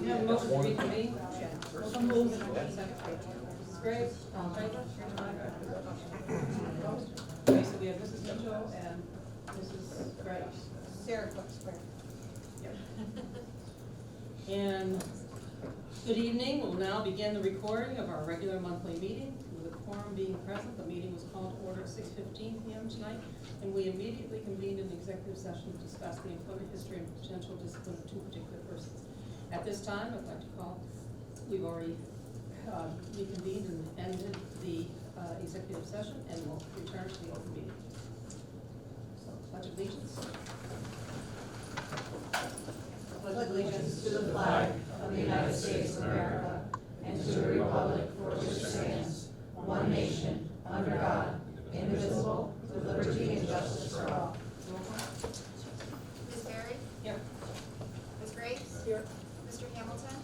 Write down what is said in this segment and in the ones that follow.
have a motion to reconvene? So moved. Mrs. Graves, all in favor? Opposed? Okay, so we have Mrs. Mitchell and Mrs. Graves. Sarah Square. And good evening, we'll now begin the recording of our regular monthly meeting. With a quorum being present, the meeting was called to order at 6:15 p.m. tonight, and we immediately convened an executive session to discuss the employment history and potential discipline of two particular persons. At this time, I'd like to call, we've already reconvened and ended the executive session, and we'll return to the open meeting. So, pledge of allegiance. Pledge allegiance to the flag of the United States of America and to the republic for which it stands, one nation, under God, indivisible, with liberty and justice for all. Roll call. Ms. Berry? Here. Ms. Graves? Here. Mr. Hamilton?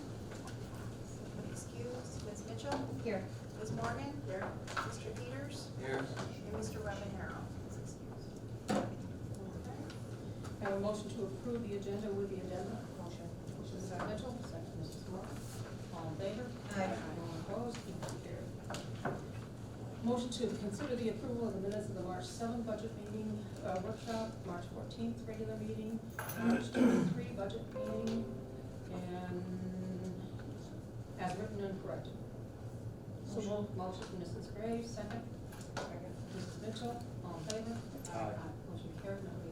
Excuse, Ms. Mitchell? Here. Ms. Morgan? Here. Mr. Peters? Here. And Mr. Webanero is excused. Have a motion to approve the agenda with the addenda. Motion. Motion Mrs. Mitchell, second Mrs. Moore. All in favor? Aye. All opposed? Motion carried. Motion to consider the approval of the minutes of the March 7 budget meeting, workshop, March 14th regular meeting, March 23 budget meeting, and as written and corrected. Motion from Mrs. Graves, second. Second. Mrs. Mitchell, all in favor? Aye. Motion carried. Now we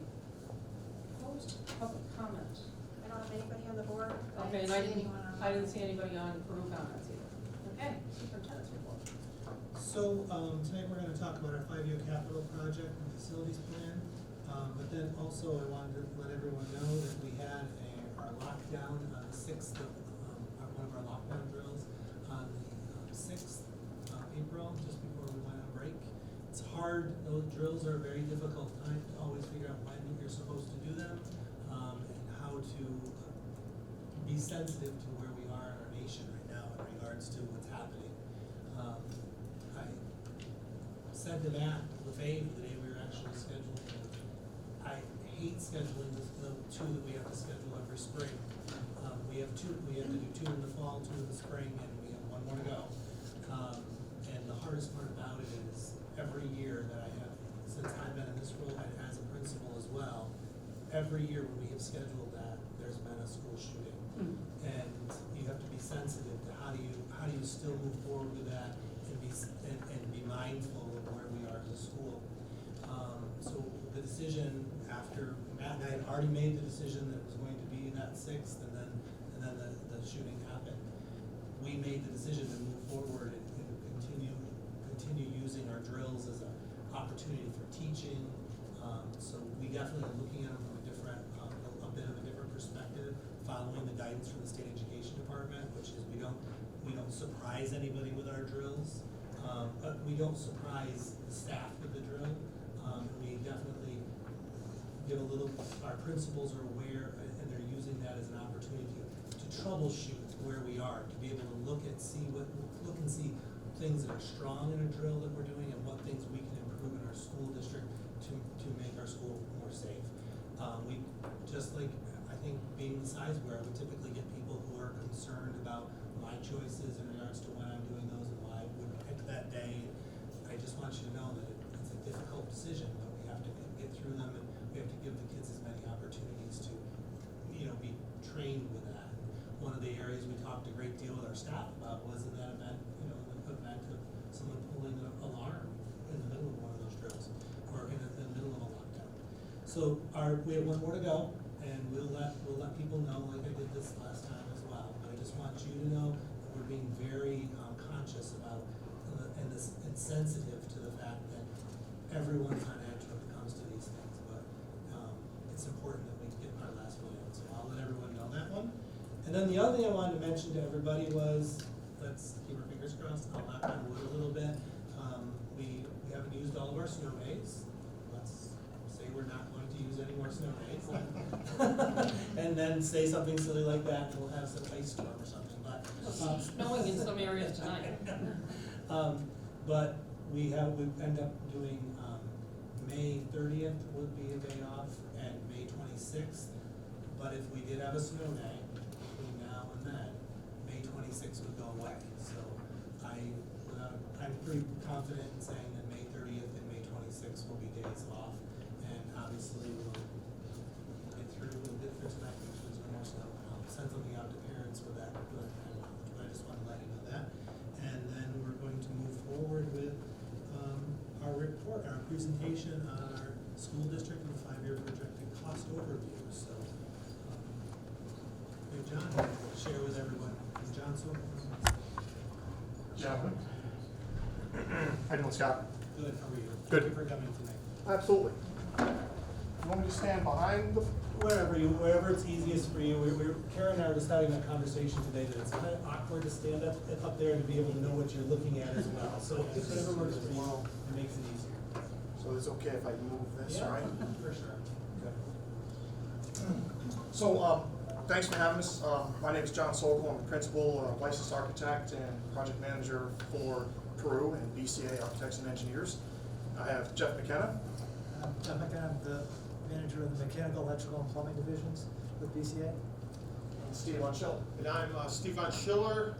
opposed. Public comment. I don't have anybody on the board. Okay, and see I didn't anyone on see anybody on Peru comments either. Okay, superintendent's report. So, tonight we're gonna talk about our 5-year capital project and facilities plan. But then also I wanted to let everyone know that we had our lockdown on the 6th of, one of our lockdown drills on the 6th of April, just before we went on break. It's hard, those drills are a very difficult time to always figure out when you're supposed to do them, and how to be sensitive to where we are in our nation right now in regards to what's happening. I said to Matt LaFave the day we were actually scheduling, I hate scheduling the two that we have to schedule every spring. We have to do 2 in the fall, 2 in the spring, and we have 1 more to go. And the hardest part about it is every year that I have, since I've been in this role and as a principal as well, every year when we have scheduled that, there's been a school shooting. And you have to be sensitive to how do you still move forward with that and be mindful of where we are as a school. So the decision after Matt and I had already made the decision that it was going to be that 6th, and then the shooting happened. We made the decision to move forward and continue using our drills as an opportunity for teaching. So we definitely are looking at them from a different, a bit of a different perspective, following the guidance from the state education department, which is we don't surprise anybody with our drills, but we don't surprise the staff with the drill. We definitely give a little, our principals are aware, and they're using that as an opportunity to troubleshoot where we are, to be able to look and see things that are strong in a drill that we're doing and what things we can improve in our school district to make our school more safe. We, just like, I think being the size we are, we typically get people who are concerned about my choices in regards to when I'm doing those and why I would pick that day. I just want you to know that it's a difficult decision, but we have to get through them, and we have to give the kids as many opportunities to, be trained with that. One of the areas we talked a great deal with our staff about was in that event, the event of someone pulling an alarm in the middle of one of those drills, or in the middle of a lockdown. So we have 1 more to go, and we'll let people know, like I did this last time as well. But I just want you to know that we're being very conscious about and sensitive to the fact that everyone's on edge when it comes to these things. But it's important that we get our last one in. So I'll let everyone know that one. And then the other thing I wanted to mention to everybody was, let's keep our fingers crossed, I'll knock on wood a little bit. We haven't used all of our snow days. Let's say we're not going to use any more snow days. And then say something silly like that, and we'll have some ice storm or something. But Snowing in some areas tonight. But we end up doing May 30th would be a day off, and May 26th. But if we did have a snow day between now and then, 26 would go away. So I'm pretty confident in saying that May 30th and May 26th will be days off. And obviously we'll get through a bit for tonight, which was no more snow. And I'll send something out to parents with that. But I just want to let you know that. And then we're going to move forward with our report, our presentation on our school district and 5-year projected cost overview. So, John, share with everyone. John, so. Gentlemen. How you doing, Scott? Good, how are you? Good. Thank you for coming tonight. Absolutely. You want me to stand behind the? Wherever it's easiest for you. Karen and I were just having that conversation today that it's kind of awkward to stand up there and to be able to know what you're looking at as well. So if whatever works for you, it makes it easier. So it's okay if I move this, Yeah, right? for sure. Okay. So, thanks for having us. My name is John Sokol. I'm a principal, licensed architect, and project manager for Peru and BCA Architects and Engineers. I have Jeff McKenna. Jeff McKenna, I'm the manager of the mechanical, electrical, and plumbing divisions with BCA. And Steve Onshell. And I'm Steve Von Schiller,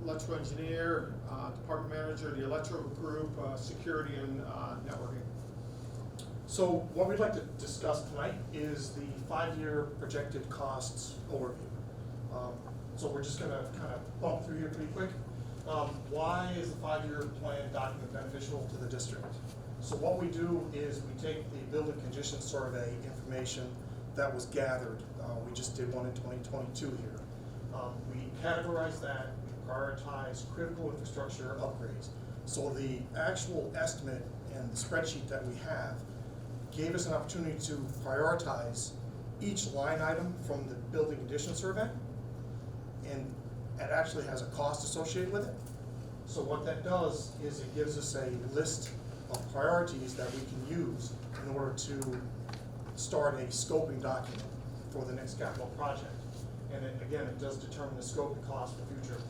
electrical engineer, department manager of the electrical group, security and networking. So what we'd like to discuss tonight is the 5-year projected costs overview. So we're just gonna kind of bump through here pretty quick. Why is the 5-year plan document beneficial to the district? So what we do is we take the building condition survey information that was gathered. We just did one in 2022 here. We categorize that, we prioritize critical infrastructure upgrades. So the actual estimate and the spreadsheet that we have gave us an opportunity to prioritize each line item from the building condition survey, and it actually has a cost associated with it. So what that does is it gives us a list of priorities that we can use in order to start a scoping document for the next capital project. And it, again, it does determine the scope and cost for future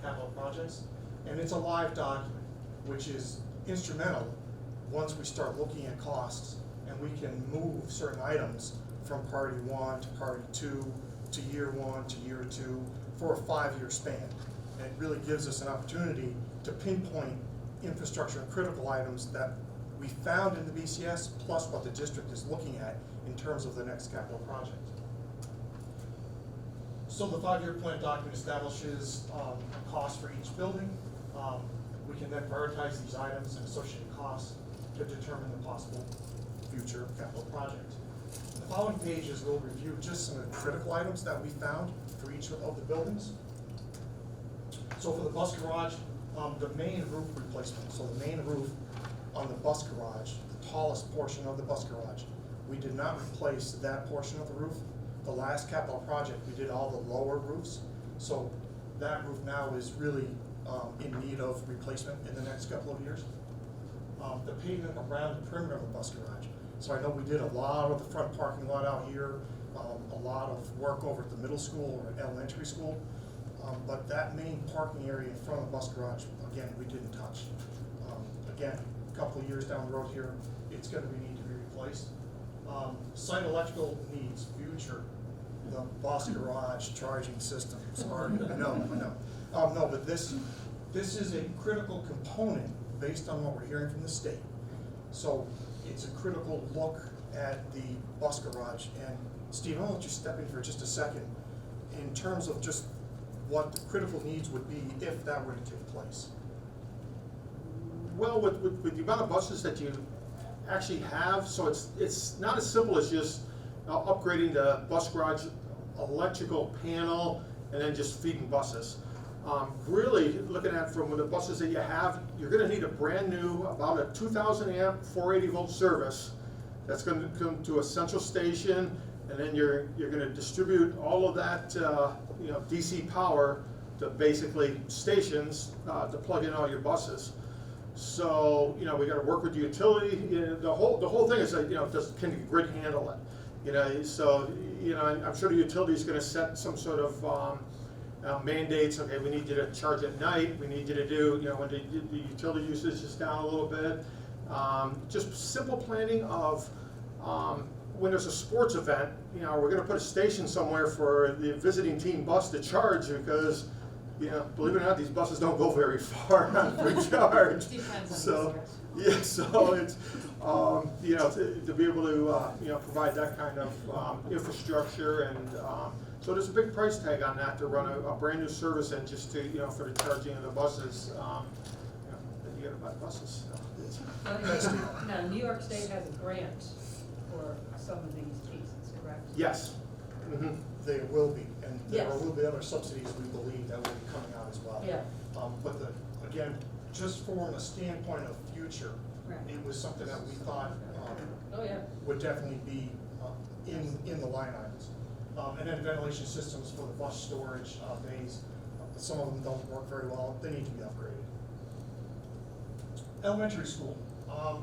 capital projects. And it's a live document, which is instrumental once we start looking at costs, and we can move certain items from priority 1 to priority 2 to year 1 to year 2 for a 5-year span. And it really gives us an opportunity to pinpoint infrastructure and critical items that we found in the BCS, plus what the district is looking at in terms of the next capital project. So the 5-year plan document establishes costs for each building. We can then prioritize these items and associated costs to determine the possible future capital project. The following pages will review just some of the critical items that we found for each of the buildings. So for the bus garage, the main roof replacement, so the main roof on the bus garage, the tallest portion of the bus garage, we did not replace that portion of the roof. The last capital project, we did all the lower roofs, so that roof now is really in need of replacement in the next couple of years. The pavement around the perimeter of the bus garage. So I know we did a lot of the front parking lot out here, a lot of work over at the middle school or elementary school. But that main parking area in front of the bus garage, again, we didn't touch. Again, a couple of years down the road here, it's going to need to be replaced. Site electrical needs, future, the bus garage charging system. Sorry, I know. No, but this is a critical component based on what we're hearing from the state. So it's a critical look at the bus garage. And Steve, I'll let you step in for just a second in terms of just what the critical needs would be if that were to take place. Well, with the amount of buses that you actually have, so it's not as simple as just upgrading the bus garage electrical panel and then just feeding buses. Really looking at from the buses that you have, you're going to need a brand new, about a 2,000 amp, 480 volt service that's going to come to a central station, and then you're going to distribute all of that DC power to basically stations to plug in all your buses. So we got to work with the utility. The whole thing is that can the grid handle it? So I'm sure the utility is going to set some sort of mandates. Okay, we need you to charge at night. We need you to do when the utility usage is down a little bit. Just simple planning of when there's a sports event. We're going to put a station somewhere for the visiting team bus to charge because you know, believe it or not, these buses don't go very far on free charge. Depends on So, the yeah, so it's, you know, to be able to, you know, provide that kind of infrastructure and, so there's a big price tag on that to run a brand new service and just to, you know, for the charging of the buses, you know, then you gotta buy buses. So it's- Now, New York State has a grant for some of these pieces, correct? Yes. Mhm. There will be, and there Yes. will be other subsidies, we believe, that will be coming out as well. Yeah. But again, just from a standpoint of future, Right. it was something that we thought, Oh, yeah. would definitely be, in the line items. And then ventilation systems for the bus storage, bays, some of them don't work very well, they need to be upgraded. Elementary school,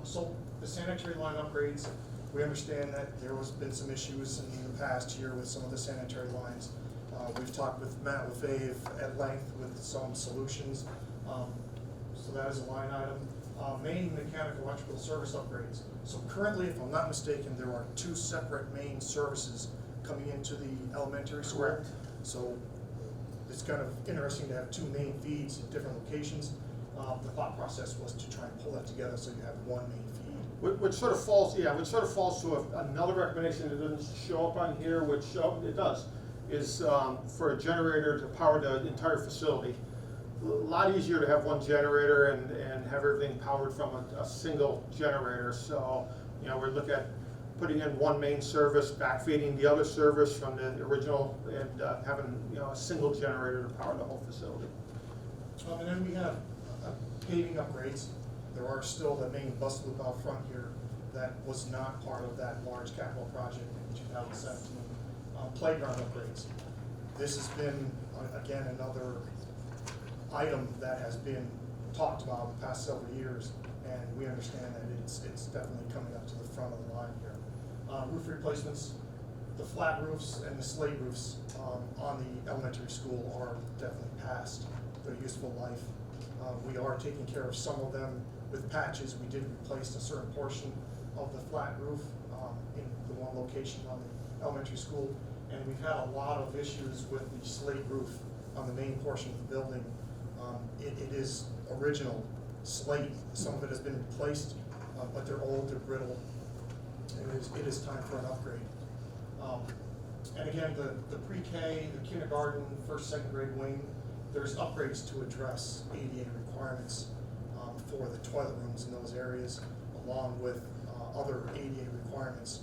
so the sanitary line upgrades, we understand that there has been some issues in the past year with some of the sanitary lines. We've talked with Matt LaFave at length with some solutions, so that is a line item. Main mechanical electrical service upgrades. So currently, if I'm not mistaken, there are 2 separate main services coming into the elementary school. Correct. So it's kind of interesting to have 2 main feeds at different locations. The thought process was to try and pull that together so you have 1 main feed. Which sort of falls, yeah, which sort of falls to another recommendation that doesn't show up on here, which, it does, is for a generator to power the entire facility. A lot easier to have 1 generator and have everything powered from a single generator. So, you know, we're looking at putting in 1 main service, backfeeding the other service from the original, and having, you know, a single generator to power the whole facility. And then we have paving upgrades. There are still the main bus loop out front here that was not part of that large capital project in 2017. Playground upgrades. This has been, again, another item that has been talked about the past several years, and we understand that it's definitely coming up to the front of the line here. Roof replacements, the flat roofs and the slate roofs on the elementary school are definitely past their useful life. We are taking care of some of them with patches. We did replace a certain portion of the flat roof in the one location on the elementary school, and we've had a lot of issues with the slate roof on the main portion of the building. It is original slate. Some of it has been replaced, but they're old, they're brittle. It is time for an upgrade. And again, the pre-K, the kindergarten, first, second grade wing, there's upgrades to address ADA requirements for the toilet rooms in those areas, along with other ADA requirements.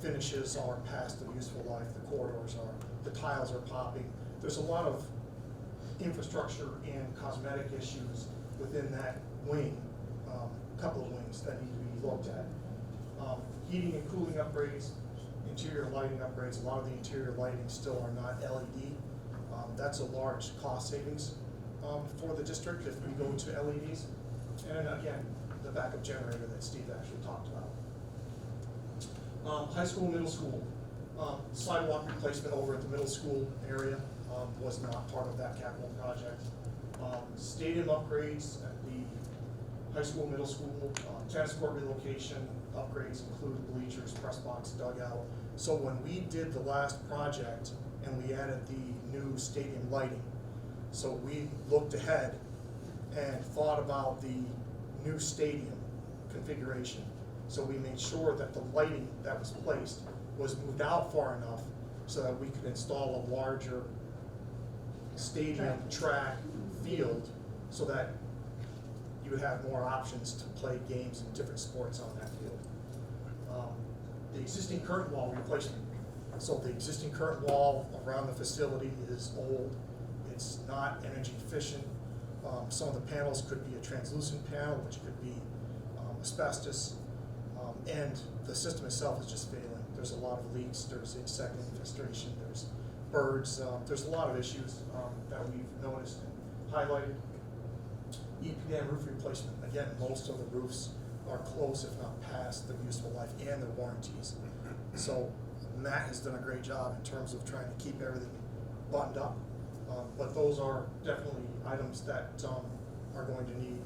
Finishes are past their useful life, the corridors are, the tiles are popping. There's a lot of infrastructure and cosmetic issues within that wing, couple of wings that need to be looked at. Heating and cooling upgrades, interior lighting upgrades. A lot of the interior lighting still are not LED. That's a large cost savings for the district if we go to LEDs. And again, the backup generator that Steve actually talked about. High school, middle school. Sidewalk replacement over at the middle school area was not part of that capital project. Stadium upgrades at the high school, middle school, tennis court relocation upgrades include bleachers, press box, dugout. So when we did the last project and we added the new stadium lighting, so we looked ahead and thought about the new stadium configuration. So we made sure that the lighting that was placed was moved out far enough so that we could install a larger stadium track field so that you would have more options to play games and different sports on that field. The existing curtain wall replacement. So the existing curtain wall around the facility is old. It's not energy efficient. Some of the panels could be a translucent panel, which could be asbestos. And the system itself is just failing. There's a lot of leaks, there's insect infestation, there's birds, there's a lot of issues that we've noticed and highlighted. EPDM roof replacement, again, most of the roofs are close, if not past their useful life and their warranties. So Matt has done a great job in terms of trying to keep everything buttoned up. But those are definitely items that are going to need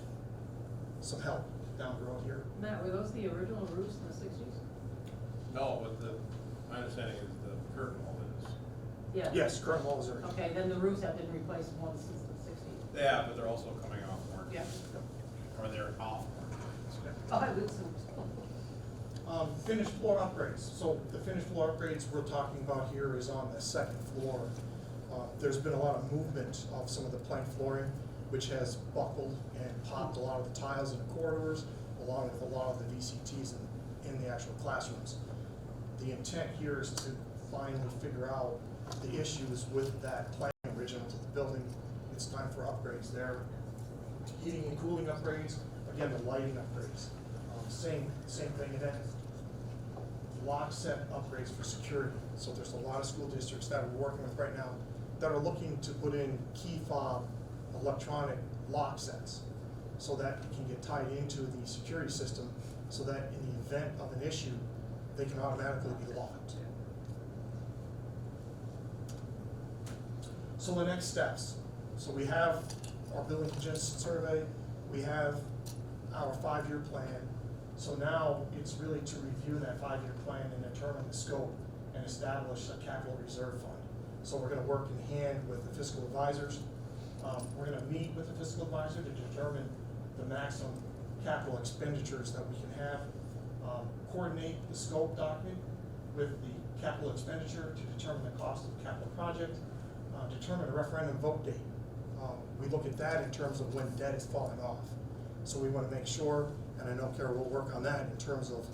some help down the road here. Matt, were those the original roofs in the 60s? No, but my understanding is the curtain wall is. Yeah. Yes, current wall is already. Okay, then the roofs have been replaced once since the sixties. Yeah, but they're also coming off warranty. Yeah. Or they're off warranty. Oh, I would assume so. Finished floor upgrades. So the finished floor upgrades we're talking about here is on the second floor. There's been a lot of movement of some of the plank flooring, which has buckled and popped a lot of the tiles in the corridors, along with a lot of the VCTs in the actual classrooms. The intent here is to finally figure out the issues with that plan original to the building. It's time for upgrades there. Heating and cooling upgrades, again, the lighting upgrades. Same thing, and then lock set upgrades for security. So there's a lot of school districts that we're working with right now that are looking to put in key fob electronic lock sets so that it can get tied into the security system so that in the event of an issue, they can automatically be locked. So the next steps. So we have our building congestion survey, we have our 5-year plan. So now it's really to review that 5-year plan and determine the scope and establish a capital reserve fund. So we're gonna work in hand with the fiscal advisors. We're gonna meet with the fiscal advisor to determine the maximum capital expenditures that we can have. Coordinate the scope document with the capital expenditure to determine the cost of the capital project. Determine a referendum vote date. We look at that in terms of when debt is falling off. So we want to make sure, and I know Kara will work on that in terms of,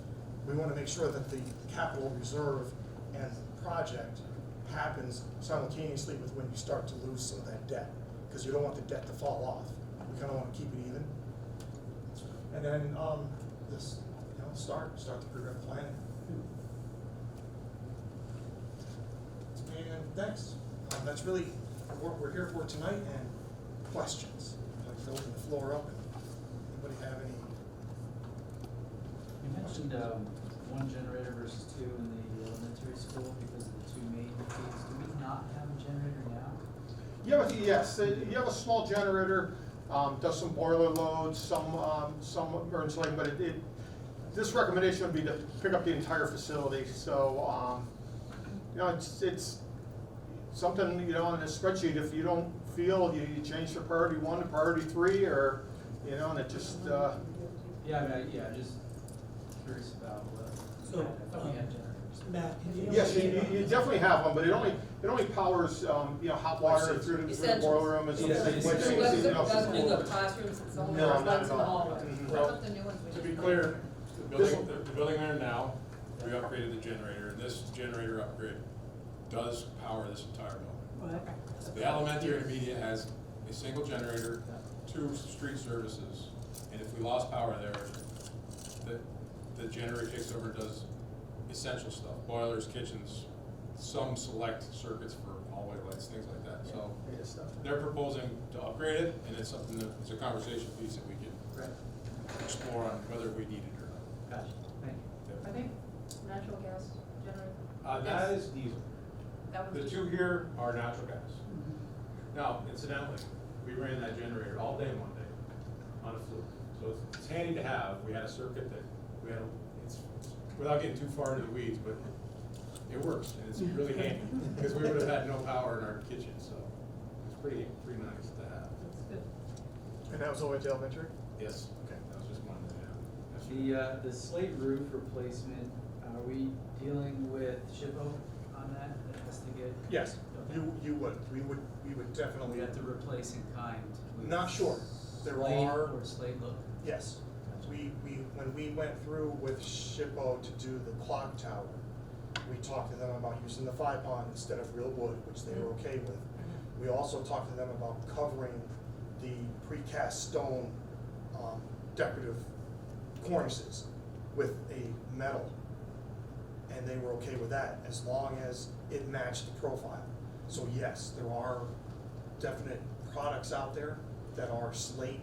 we want to make sure that the capital reserve and project happens simultaneously with when you start to lose some of that debt, because you don't want the debt to fall off. We kind of want to keep it even. And then this, start the program planning. And thanks. That's really what we're here for tonight, and questions. I'd like to open the floor up. Anybody have any? You mentioned one generator versus two in the elementary school because of the two main feeds. Do we not have a generator now? Yes, you have a small generator, does some boiler loads, some emergency lighting, but this recommendation would be to pick up the entire facility. So, it's something, in a spreadsheet, if you don't feel you change from priority 1 to priority 3, or, and it just, Just curious about what. So, I thought we had generators. Matt, can you? yes, you definitely have one, but it only powers, hot water through the boiler room and some Yeah, things. it's- It doesn't do the classrooms and some of No, the not lights at in the all. hallway. Mhm. What about the new ones we To just be put clear, in? the building there now, we upgraded the generator, and this generator upgrade does power this entire building. The elementary intermediate has a single generator, 2 street services, and if we lost power there, the generator takes over and does essential stuff, boilers, kitchens, some select circuits for hallway lights, things like that. So they're proposing to upgrade it, and it's something that, it's a conversation piece that we can explore on whether we need it or not. Gotcha, thank you. I think natural gas generator. That is diesel. That The was 2 here are natural gas. Now, incidentally, we ran that generator all day one day on a fluke. So it's handy to have. We had a circuit that it's without getting too far into the weeds, but it works, and it's really handy, because we would have had no power in our kitchen, so it's pretty nice to have. That's good. And that was only to elementary? Yes, okay, that was just one that, The slate roof replacement, are we dealing with SHPO on that? That has to get. Yes, Okay. you would. We would definitely. We have to replace in kind. with Not sure. There slate are. or slate look. Yes, when we went through with SHPO to do the clock tower, we talked to them about using the 5-pon instead of real wood, which they were okay with. We also talked to them about covering the precast stone decorative cornices with a metal, and they were okay with that as long as it matched the profile. So yes, there are definite products out there that are slate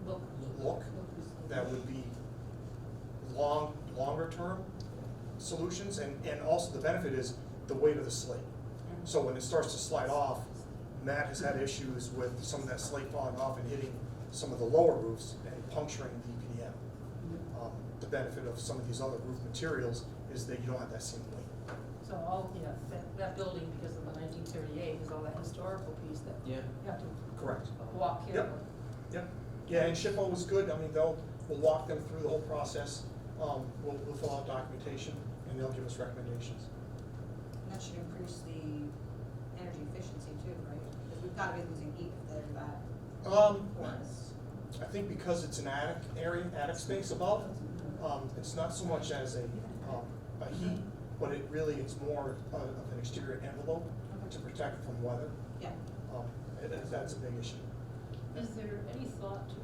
look that would be longer term solutions, and also the benefit is the weight of the slate. So when it starts to slide off, Matt has had issues with some of that slate falling off and hitting some of the lower roofs and puncturing the EPDM. The benefit of some of these other roof materials is that you don't have that same weight. So all, that building, because of the is all that historical piece that Yeah. you have to Correct. walk here. Yep. Yep, yeah, and SHPO was good, I mean, we'll walk them through the whole process, we'll fill out documentation, and they'll give us recommendations. And that should increase the energy efficiency too, right? Because we've gotta be losing heat if they're that porous. I think because it's an attic area, attic space above, it's not so much as a heat, but it's more of an exterior envelope to protect from weather. Yeah. That's a big issue. Is there any thought to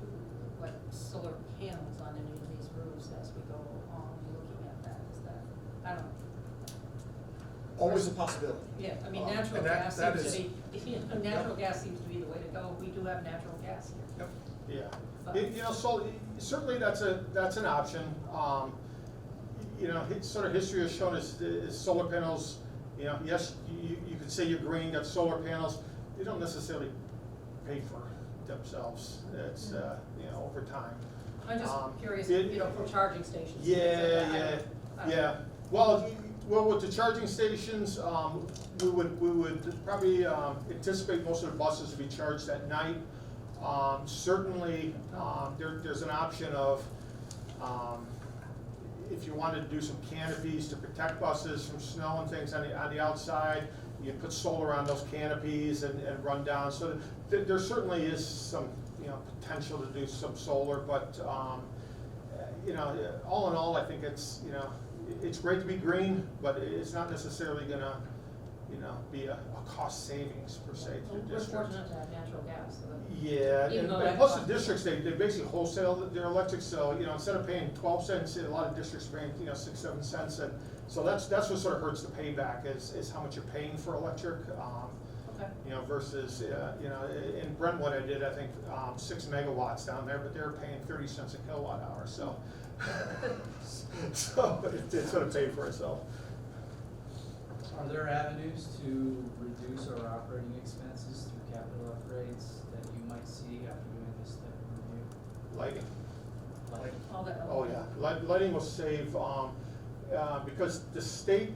like solar panels on any of these roofs as we go along, looking at that? Is that, I don't know. Always a possibility. Yeah, I mean, Um, natural and that- gas that seems to is- be, natural gas seems to be the way to go. We do have natural gas here. Yep. Yeah, you know, so certainly that's an option. You know, sort of history has shown us solar panels, you know, yes, you could say you're green, got solar panels, they don't necessarily pay for themselves. It's, you know, over time. I'm just curious, it- you know, for charging stations. and Yeah, things like that. I yeah, don't- yeah. Well, with the charging stations, we would probably anticipate most of the buses to be charged at night. Certainly, there's an option of, if you wanted to do some canopies to protect buses from snow and things on the outside, you put solar on those canopies and run down. So there certainly is some, you know, potential to do some solar, but, you know, all in all, I think it's, you know, it's great to be green, but it's not necessarily gonna, you know, be a cost savings per se to Well, the we're district. fortunate to have natural gas, so that. Yeah, Even though and that plus costs- the districts, they basically wholesale their electric, so, you know, instead of paying 12 cents, a lot of districts are paying, you know, 6, 7 cents, and so that's what sort of hurts the payback, is how much you're paying for electric, Okay. you know, versus, you know, in Brentwood, I did, I think, 6 megawatts down there, but they were paying 30 cents a kilowatt hour, so. So it sort of paid for itself. Are there avenues to reduce our operating expenses through capital upgrades that you might see after doing this type of review? Lighting. Like, All that. Oh, yeah, lighting will save, because the state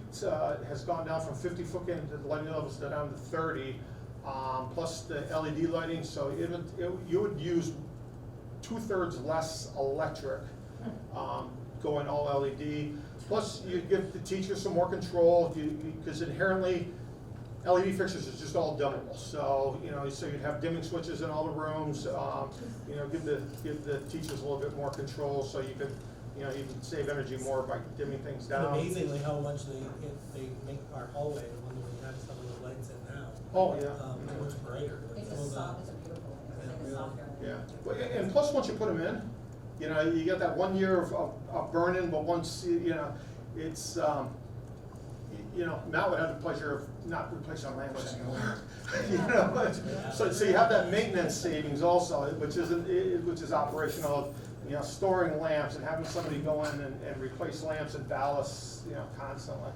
has gone down from 50-foot into the lighting levels down to 30, plus the LED lighting, so you would use 2/3 less electric, going all LED. Plus, you give the teachers some more control, because inherently, LED fixtures is just all dimmable. So, you know, so you'd have dimming switches in all the rooms, you know, give the teachers a little bit more control, so you could, you know, you can save energy more by dimming things And down. amazingly how much they make our hallway, the one that we have some of the lights in now. Oh, yeah. Much brighter. It's Some of a the- soft, it's a beautiful, it's like a Yeah, softer. Yeah, Well, and plus, once you put them in, you know, you get that 1 year of burning, but once, you know, it's, you know, Matt would have the pleasure of not replacing our lamps anymore. You know, so you have that maintenance savings also, which is operational, you know, storing lamps and having somebody go in and replace lamps and ballasts, you know, constantly,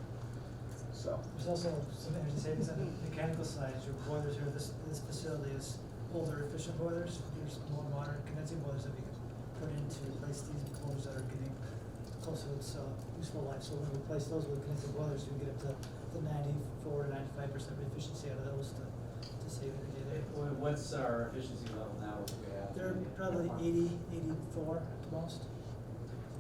so. There's also some energy savings on the mechanical side, as your boilers here, this facility is older efficient boilers. There's more modern condensing boilers that we can put in to replace these boilers that are getting close to its useful life. So when we replace those with condensing boilers, we can get up to the 94 to 95% efficiency out of those to save energy there. What's our efficiency level now? What do we have? They're probably 80, 84 at the most.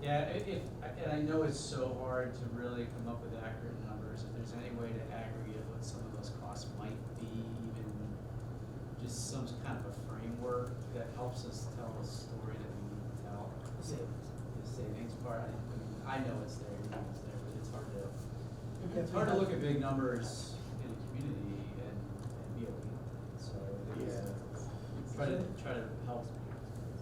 Yeah, and I know it's so hard to really come up with accurate numbers. If there's any way to aggregate what some of those costs might be, even just some kind of a framework that helps us tell the story that we need to tell. The savings part, I know it's there, you know it's there, but it's hard to, it's hard to look at big numbers in a community and be able to get them. So I think it's try to help,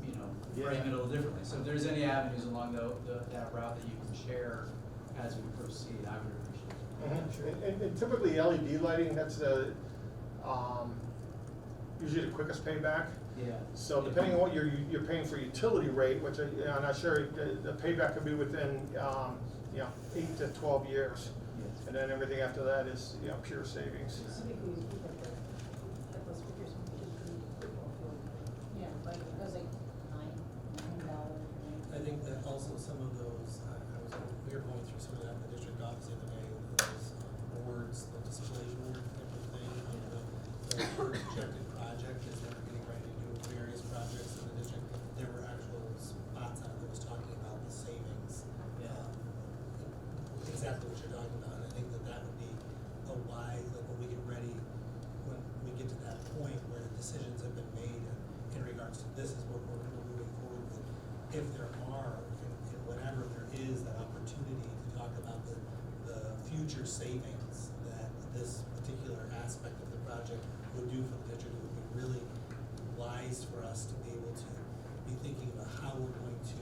you know, frame it a little differently. So if there's any avenues along that route that you can share as we proceed, I would appreciate it. And typically LED lighting, that's usually the quickest payback. Yeah. So depending on what you're paying for utility rate, which I'm not sure, the payback could be within, you know, 8 to 12 years. Yes. And then everything after that is, you know, pure savings. I think we had those figures when we did the football field. Yeah, like, it was like $9. I think that also some of those, we were going through some of that in the district office the other day, those boards, the display board type of thing, per projected project as they were getting ready to do various projects in the district. There were actual spots on it that was talking about the savings. Yeah. Exactly what you're talking about, and I think that that would be a wise, like when we get ready, when we get to that point where decisions have been made in regards to this is what we're moving forward with. If there are, and whenever there is that opportunity to talk about the future savings that this particular aspect of the project would do for the district, it would be really wise for us to be able to be thinking about how we're going to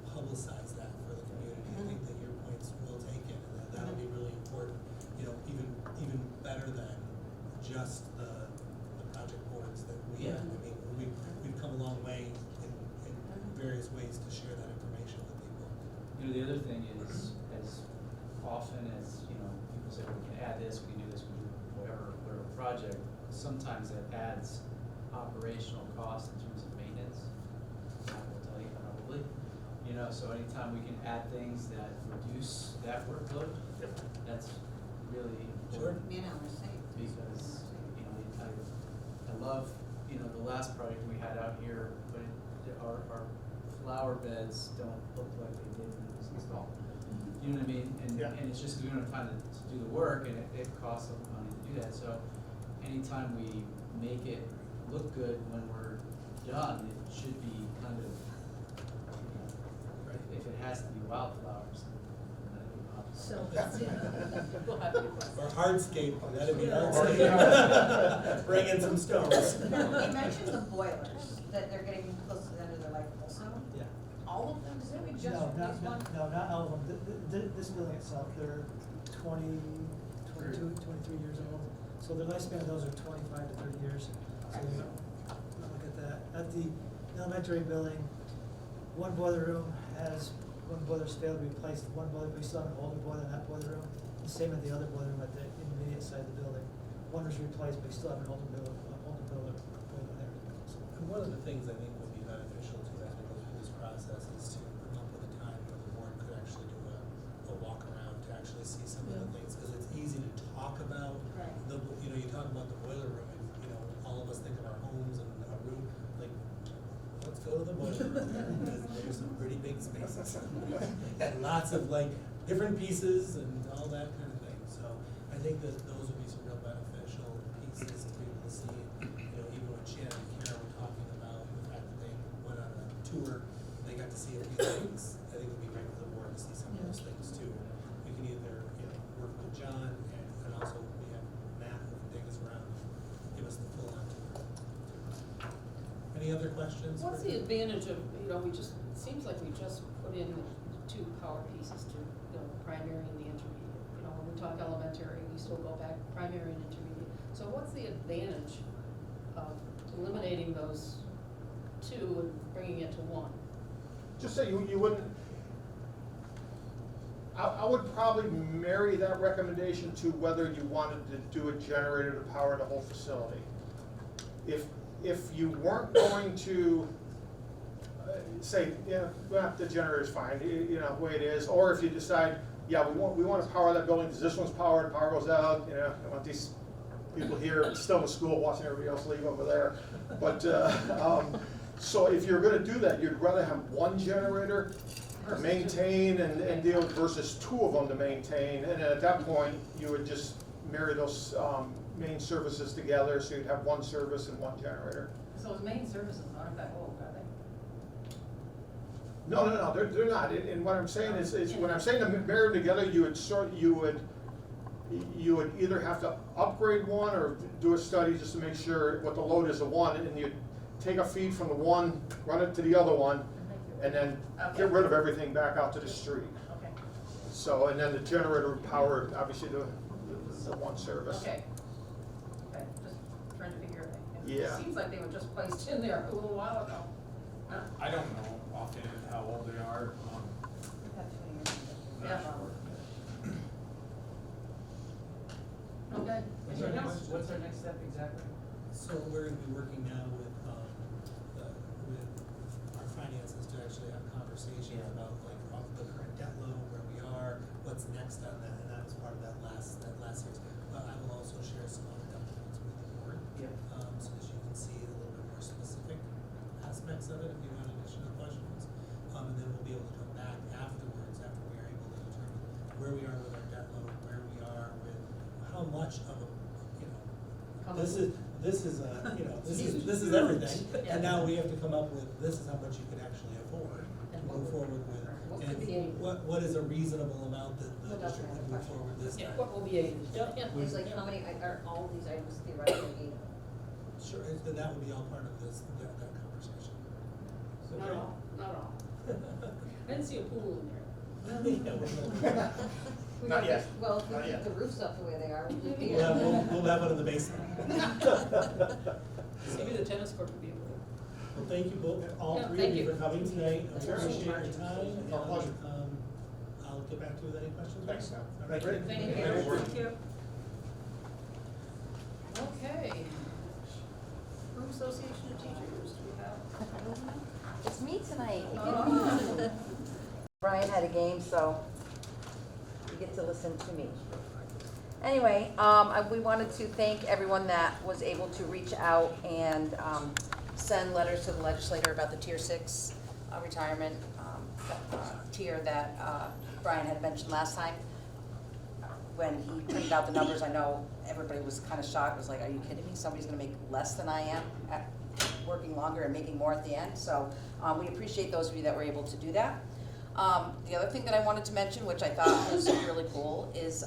publicize that for the community. I think that your point's well taken, and that'll be really important, you know, even better than just the project boards that we have. I mean, we've come a long way in various ways to share that information with people. You know, the other thing is, as often as, you know, people say, well, we can add this, we can do this, we can do whatever project, sometimes that adds operational costs in terms of maintenance. I will tell you probably, you know, so anytime we can add things that reduce that workload, that's really important. Because, you know, I love, you know, the last project we had out here, but our flower beds don't look like they did when it was installed. You know what I mean? Yeah. And it's just we don't have time to do the work, and it costs some money to do that. So anytime we make it look good when we're done, it should be kind of, you know, if it has to be wildflowers, then that'd be awesome. We'll have to request. Or hardscape, that'd be hardscape. Bring in some stones. Now, you mentioned the boilers, that they're getting close to the end of their life also. Yeah. All of them, did we just No, replace one? no, not all of them. This building itself, they're 22, 23 years old. So the lifespan of those are 25 to 30 years. So you look at that. At the elementary building, one boiler room has, one boiler's failed to be replaced, one boiler, we still have an older boiler in that boiler room. The same at the other boiler room at the immediate side of the building. One was replaced, but we still have an older boiler there. So, And one of the things I think would be beneficial to as we go through this process is to come up with a time where the board could actually do a walk around to actually see some of the things, because it's easy to talk about Right. you know, you talk about the boiler room and, you know, all of us think of our homes and a room, like, let's go to the boiler room, because there's some pretty big spaces. And lots of like different pieces and all that kind of thing, so I think that those would be some real beneficial pieces to be able to see. You know, even when Shannon and Kara were talking about the fact that they went on a tour, they got to see a few things. I think it'd be great for the board to see some of those things too. We can either, you know, work with John and also we have Matt who can take us around and give us the full on tour. Any other questions? What's the advantage of, you know, it seems like we just put in two power pieces to, you know, primary and the intermediate. You know, when we talk elementary, we still go back primary and intermediate. So what's the advantage of eliminating those two and bringing it to one? Just say you wouldn't, I would probably marry that recommendation to whether you wanted to do a generator to power the whole facility. If you weren't going to say, yeah, well, the generator's fine, you know, the way it is, or if you decide, yeah, we want to power that building, because this one's powered, power goes out, you know, I want these people here still in school watching everybody else leave over there. But, so if you're gonna do that, you'd rather have one generator maintain and deal versus two of them to maintain, and at that point, you would just marry those main services together, so you'd have one service and one generator. So those main services aren't that old, are they? No, they're not, and what I'm saying is when I'm saying to marry them together, you would either have to upgrade one or do a study just to make sure what the load is of one, and you'd take a feed from the one, run it to the other one, and then get rid of everything back out to the street. Okay, So, and then the generator would power, obviously, the one service. okay. Okay, just trying to figure it out. Yeah. It seems like they were just placed in there a little while ago. Huh? I don't know offhand how old they are. Yeah. Okay. What's our next step exactly? So we're gonna be working now with our finances to actually have conversations about like the current debt load, where we are, what's next on that, and that was part of that last series. But I will also share some other documents with the board much of a, you know, this is a, you know, this is everything. Yeah. And now we have to come up with, this is how much you can actually afford to And move forward with. what And could be- what is a reasonable amount that the district can move forward this Yeah, time? what will be aided? Yeah. It's like, how many, are all these items theoretically gainable? Sure, and that would be all part of this, that conversation. So, Not all, not all. I didn't see a pool in there. Yeah, we're We Not could- yet. Well, if Not we yet. keep the roofs up the way they are, we'll be. we'll have one in the basement. Maybe the tennis court would be a pool. Well, thank you both, all Yeah, three thank of you you. for coming tonight. I Sure. appreciate your time. Our pleasure. And, I'll get back to you with any questions. Thanks, Scott. All right. Great. Thank you. Thank you. Okay. Peru Association of Teachers, do we have? It's me tonight. Oh. Brian had a game, so you get to listen to me. Anyway, we wanted to thank everyone that was able to reach out and send letters to the legislator about the Tier 6 retirement tier that Brian had mentioned last time. When he printed out the numbers, I know everybody was kind of shocked, was like, are you kidding me? Somebody's gonna make less than I am at working longer and making more at the end. So we appreciate those of you that were able to do that. The other thing that I wanted to mention, which I thought was really cool, is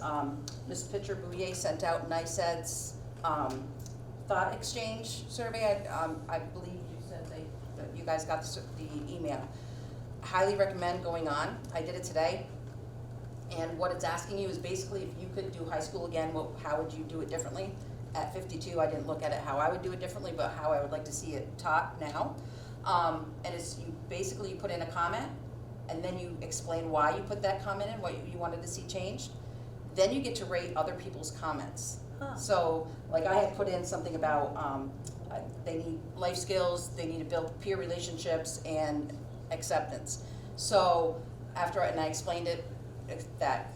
Ms. Pitcher Bouye sent out NICEAD's thought exchange survey. I believe you said that you guys got the email. Highly recommend going on. I did it today. And what it's asking you is basically if you could do high school again, how would you do it differently? At 52, I didn't look at it how I would do it differently, but how I would like to see it taught now. And it's basically you put in a comment, and then you explain why you put that comment in, what you wanted to see changed. Then you get to rate other people's comments. So, like I had put in something about they need life skills, they need to build peer relationships and acceptance. So and I explained it that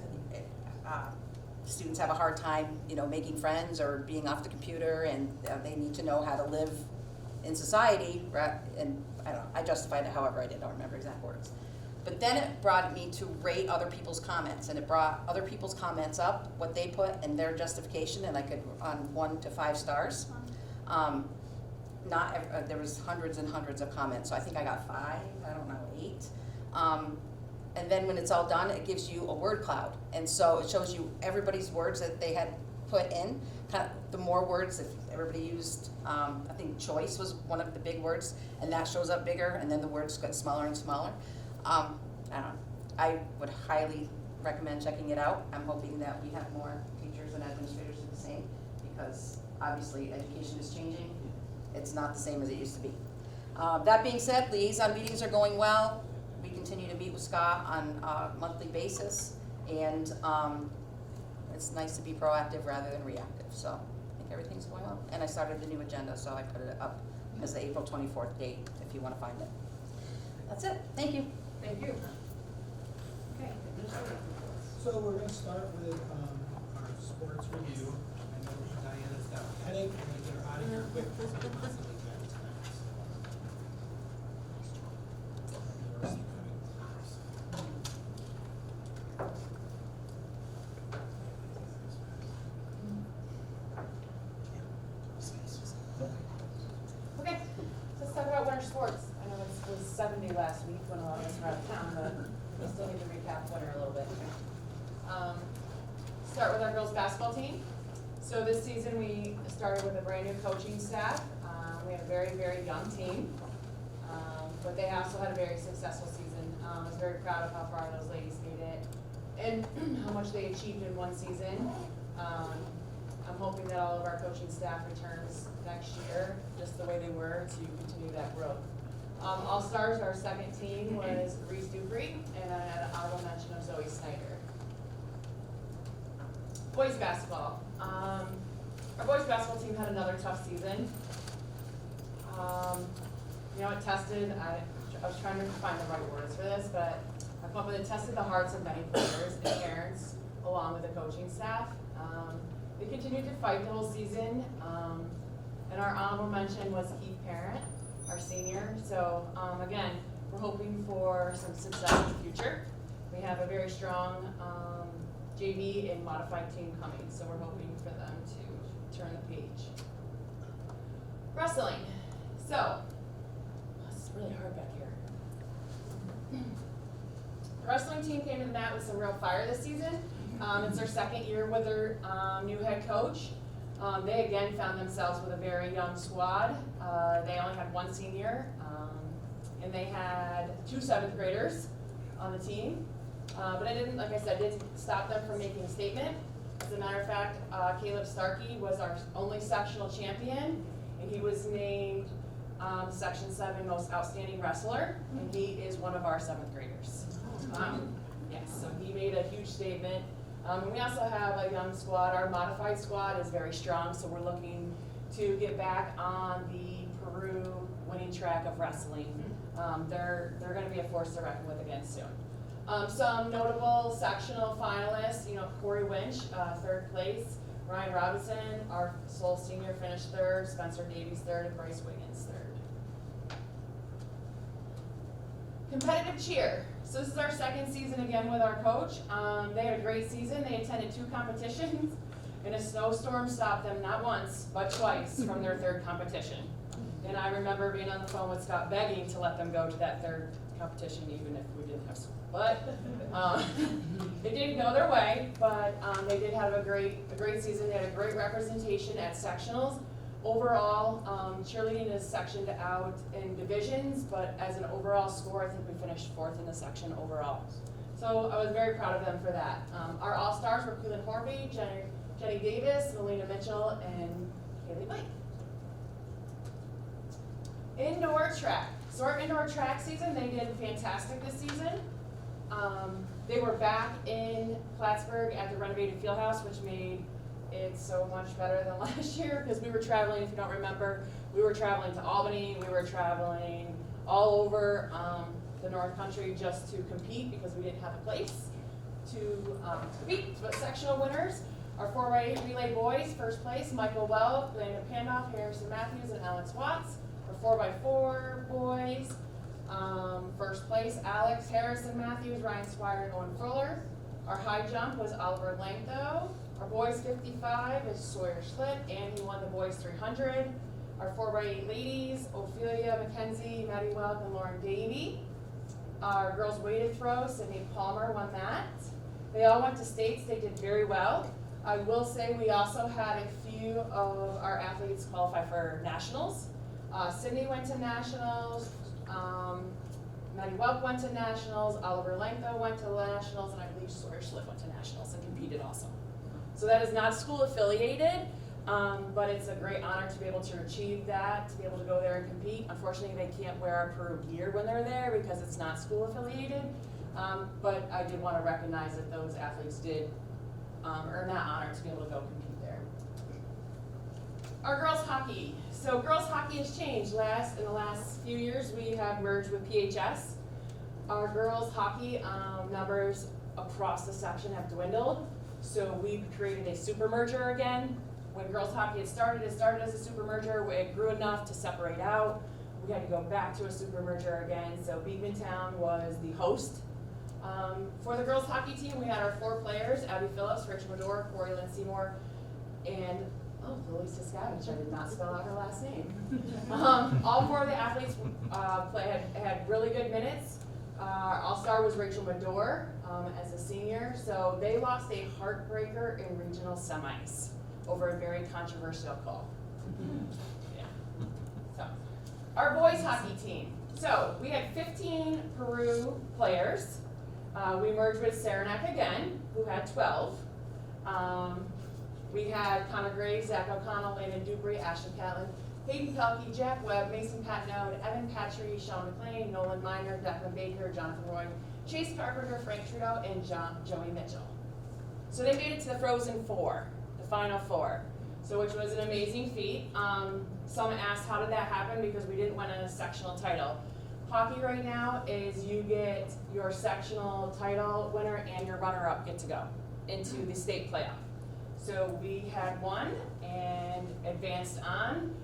students have a hard time, making friends or being off the computer, and they need to know how to live in society. And I don't know, I justified it however I did. I don't remember exact words. But then it brought me to rate other people's comments, and it brought other people's comments up, what they put and their justification, and I could on 1 to 5 stars. There was hundreds and hundreds of comments, so I think I got 5, I don't know, 8. And then when it's all done, it gives you a word cloud, and so it shows you everybody's words that they had put in. The more words, if everybody used, I think choice was one of the big words, and that shows up bigger, and then the words got smaller and smaller. I don't know. I would highly recommend checking it out. I'm hoping that we have more teachers and administrators do the same, because obviously education is changing. It's not the same as it used to be. That being said, liaison meetings are going well. We continue to meet with Scott on a monthly basis, and it's nice to be proactive rather than reactive. So I think everything's going well. And I started the new agenda, so I put it up as the April 24th date if you want to find it. That's it. Thank you. Thank you. Okay, administrative reports. So we're gonna start with our sports review. I know Diana's got a headache, we're gonna get her out of here quick, because we're constantly back to back. Okay, let's talk about winter sports. I know it was 70 last week when a lot of us were out of town, but we still need to recap winter a little bit. Start with our girls basketball team. So this season we started with a brand new coaching staff. We had a very, very young team, but they also had a very successful season. I was very proud of how far those ladies made it and how much they achieved in one season. I'm hoping that all of our coaching staff returns next year, just the way they were, to continue that growth. All-Stars, our second team, was Reese Dupree, and I had an honorable mention of Zoe Snyder. Boys basketball. Our boys basketball team had another tough season. It tested, I was trying to find the right words for this, but I come up with it tested the hearts of many players and parents, along with the coaching staff. They continued to fight the whole season, and our honorable mention was Keith Parent, our senior. So again, we're hoping for some success in the future. We have a very strong JV and modified team coming, so we're hoping for them Wrestling. So, this is really hard back here. The wrestling team came to the mat with some real fire this season. It's their second year with their new head coach. They again found themselves with a very young squad. They only had one senior, and they had 2 7th graders on the team. But I didn't, like I said, didn't stop them from making a statement. As a matter of fact, Caleb Starkey was our only sectional champion, and he was named Section 7 Most Outstanding Wrestler, and he is one of our 7th graders. Yes, so he made a huge statement. And we also have a young squad. Our modified squad is very strong, so we're looking to get back on the Peru winning track of wrestling. They're going to be a force to reckon with again soon. Some notable sectional finalists, Corey Winch, 3rd place. Ryan Robinson, our sole senior, finished 3rd. Spencer Davies 3rd, and Bryce Wiggins 3rd. Competitive cheer. So this is our 2nd season again with our coach. They had a great season. They attended 2 competitions, and a snowstorm stopped them not once, but twice from their 3rd competition. And I remember being on the phone with Scott begging to let them go to that 3rd competition, even if we didn't have school. But it didn't go their way, but they did have a great season. They had a great representation at sectionals. Overall, cheerleading is sectioned out in divisions, but as an overall score, I think we finished 4th in the section overall. So I was very proud of them for that. Our all-stars were Keelan Horby, Jenny Davis, Melina Mitchell, and Kaylee Blake. Indoor track. So our indoor track season, they did fantastic this season. They were back in Plattsburgh at the renovated field house, which made it so much better than last year, because we were traveling, if you don't remember, we were traveling to Albany, we were traveling all over the North Country just to compete, because we didn't have a place to compete. But sectional winners, our 4x8 relay boys, 1st place, Michael Well, Landon Pandoff, Harrison Matthews, and Alex Watts. Our 4x4 boys, 1st place, Alex Harrison Matthews, Ryan Swire, and Owen Fuller. Our high jump was Oliver Langtho. Our boys 55 is Sawyer Schlitt, and he won the boys 300. Our 4x8 ladies, Ophelia McKenzie, Maddie Welk, and Lauren Davey. Our girls weighted throw, Sydney Palmer won that. They all went to states. They did very well. I will say we also had a few of our athletes qualify for nationals. Sydney went to nationals. Maddie Welk went to nationals. Oliver Langtho went to nationals, and I believe Sawyer Schlitt went to nationals and competed also. So that is not school affiliated, but it's a great honor to be able to achieve that, to be able to go there and compete. Unfortunately, they can't wear our Peru gear when they're there because it's not school affiliated, but I did want to recognize that those athletes did earn that honor to be able to go compete there. Our girls hockey. So girls hockey has changed. In the last few years, we have merged with PHS. Our girls hockey numbers across the section have dwindled. So we created a super merger again. When girls hockey it started as a super merger. It grew enough to separate out. We had to go back to a super merger again. So Beekmantown was the host. For the girls hockey team, we had our 4 players, Abby Phillips, Rachel Medore, Corey Lynn Seymour, and Lily Siskavich. I did not spell out her last name. All 4 of the athletes had really good minutes. Our all-star was Rachel Medore as a senior. So they lost a heartbreaker in regional semis over a very controversial call. Yeah. So our boys hockey team. So we had 15 Peru players. We merged with Saranac again, who had 12. We had Connor Gray, Zach O'Connell, Landon Dupree, Ashton Catlin, Hayden Pelkey, Jack Webb, Mason Patnode, Evan Patry, Sean McLean, Nolan Miner, Declan Baker, Jonathan Roy, Chase Carpenter, Frank Trudeau, and Joey Mitchell. So they made it to the Frozen Four, the Final Four, so which was an amazing feat. Some asked how did that happen because we didn't win a sectional title. Hockey right now is you get your sectional title winner and your runner-up get to go into the state playoff. So we had won and advanced on.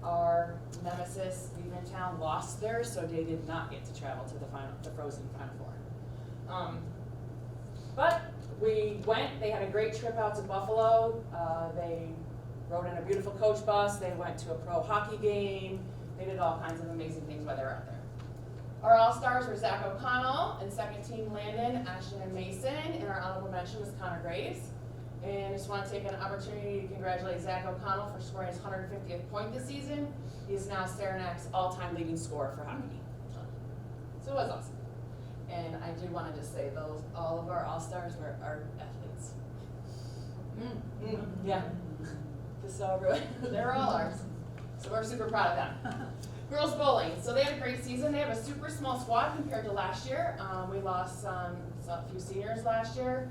Our nemesis, Beekmantown, lost theirs, so they did not get to travel to the Frozen Final Four. But we went. They had a great trip out to Buffalo. They rode in a beautiful coach bus, they went to a pro hockey game, they did all kinds of amazing things while they were out there. Our all-stars were Zach O'Connell, and second team Landon, Ashton, and Mason, and our honorable mention was Connor Graves. And I just want to take an opportunity to congratulate Zach O'Connell for scoring his 150th point this season. He is now Saranac's all-time leading scorer for hockey. So it was awesome. And I do want to just say all of our all-stars were our athletes. Yeah. Just so everyone, they're all ours. So we're super proud of them. Girls bowling, so they had a great season. They have a super small squad compared to last year. We lost a few seniors last year.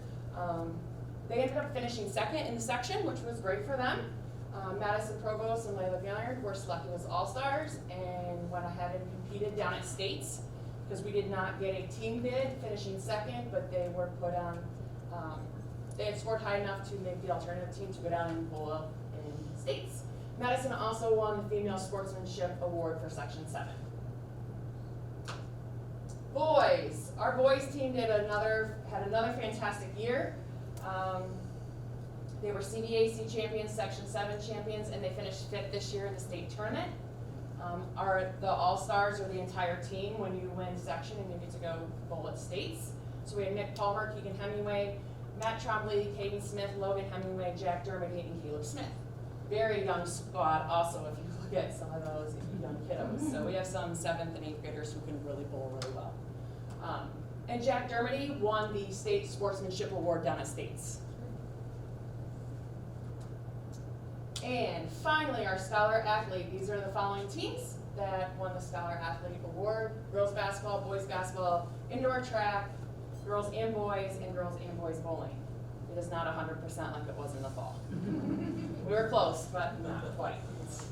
They ended up finishing second in the section, which was great for them. Madison Provost and Layla Gillard were selected as all-stars and went ahead and competed down at states because we did not get a team bid finishing second, but they were put on, they had scored high enough to make the alternative team to go down and bowl up in states. Madison also won the Female Sportsmanship Award for Section 7. Boys, our boys team had another fantastic year. They were CDAC champions, Section 7 champions, and they finished 5th this year in the state tournament. The all-stars are the entire team when you win section and you get to go bowl at states. So we had Nick Palmer, Keegan Hemingway, Matt Trombley, Caden Smith, Logan Hemingway, Jack Dermody, and Caleb Smith. Very young squad also if you look at some of those young kiddos. So we have some 7th and 8th graders who can really bowl really well. And Jack Dermody won the state sportsmanship award down at states. And finally, our Scholar Athlete. These are the following teams that won the Scholar Athlete Award: girls basketball, boys basketball, indoor track, girls and boys bowling. It is not 100% like it was in the fall. We were close, but not quite. So,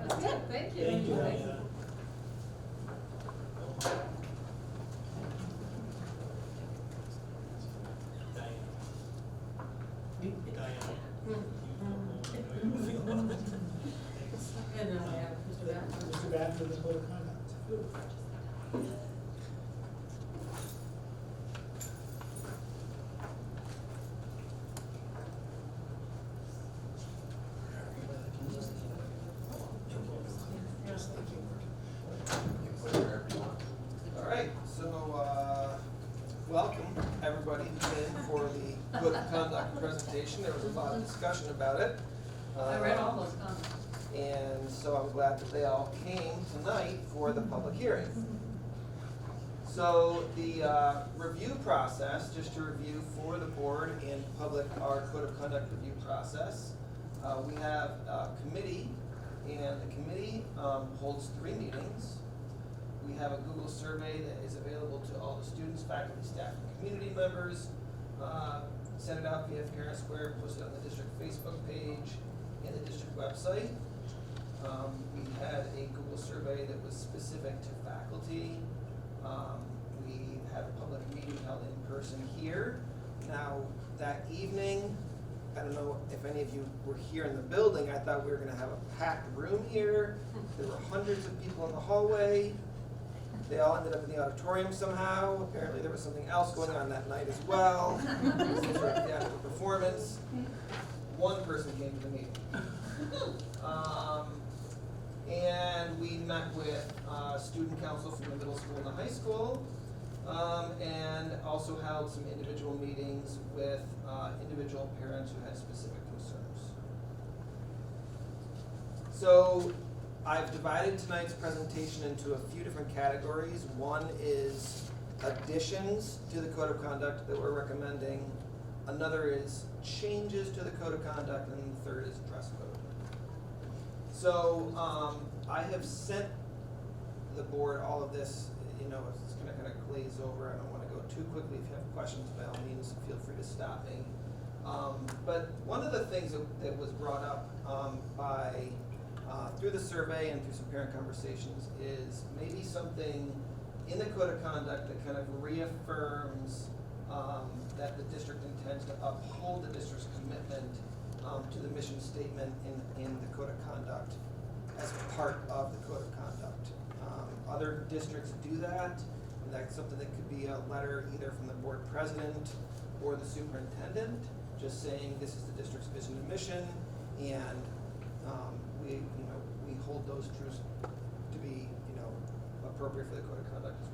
that's it. Thank you. Thank you, Diana. And then we have Mr. Batten. Mr. Batten for the code of conduct. All right, so welcome everybody who came for the code of conduct presentation. There was a lot of discussion about it. I read all those comments. And so I'm glad that they all came tonight for the public hearing. So the review process, just to review for the board and public, our code of conduct review process. We have a committee, and the committee holds 3 meetings. We have a Google survey that is available to all the students, faculty, staff, and community members. Send it out via Parent Square, post it on the district Facebook page and the district website. We had a Google survey that was specific to faculty. We had a public meeting held in person here. Now, that evening, I don't know if any of you were here in the building, I thought we were gonna have a packed room here. There were hundreds of people in the hallway. They all ended up in the auditorium somehow. Apparently there was something else going on that night as well. Some sort of theatrical performance. One person came to the meeting. And we met with student council from the middle school and the high school, and also held some individual meetings with individual parents who had specific concerns. So I've divided tonight's presentation into a few different categories. One is additions to the code of conduct that we're recommending. Another is changes to the code of conduct, and the third is dress code. So I have sent the board all of this. You know, it's going to kind of glaze over. I don't want to go too quickly. If you have questions, by all means, feel free to stop me. But one of the things that was brought up through the survey and through some parent conversations is maybe something in the code of conduct that kind of reaffirms that the district intends to uphold the district's commitment to the mission statement in the code of conduct as part of the code of conduct. Other districts do that, and that's something that could be a letter either from the board president or the superintendent. just saying this is the district's vision and mission, and we hold those truths to be, appropriate for the code of conduct as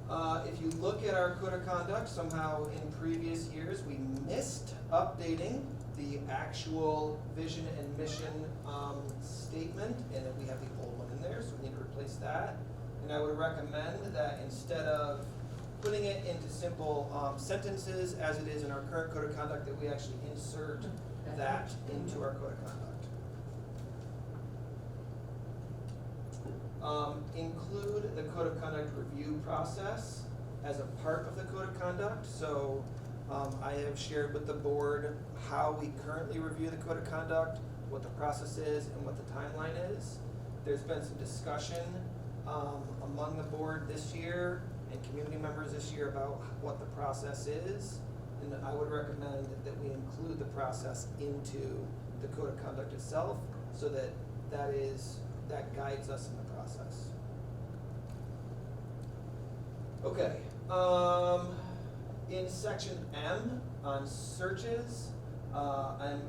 well. If you look at our code of conduct, somehow in previous years, we missed updating the actual vision and mission statement, and then we have the old one in there, so we need to replace that. And I would recommend that instead of putting it into simple sentences as it is in our current code of conduct, that we actually insert that into our code of conduct. Include the code of conduct review process as a part of the code of conduct. So I have shared with the board how we currently review the code of conduct, what the process is, and what the timeline is. There's been some discussion among the board this year and community members this year about what the process is. And I would recommend that we include the process into the code of conduct itself, so that that guides us in the process. Okay, in section M on searches, I'm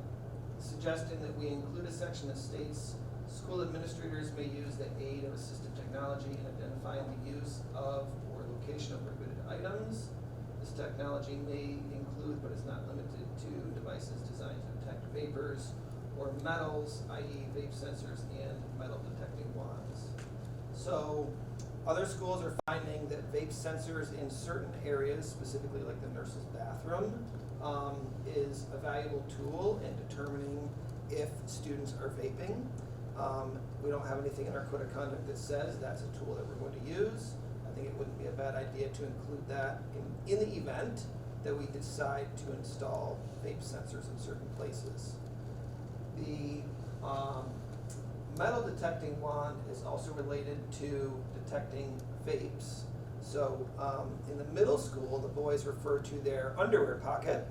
suggesting that we include a section that states school administrators may use the aid of assistive technology in identifying the use of or location of prohibited items. This technology may include, but is not limited to, devices designed to detect vapors or metals, i.e. vape sensors and metal detecting wands. So other schools are finding that vape sensors in certain areas, specifically like the nurse's bathroom, is a valuable tool in determining if students are vaping. We don't have anything in our code of conduct that says that's a tool that we're going to use. I think it wouldn't be a bad idea to include that in the event that we decide to install vape sensors in certain places. The metal detecting wand is also related to detecting vapes. So in the middle school, the boys refer to their underwear pocket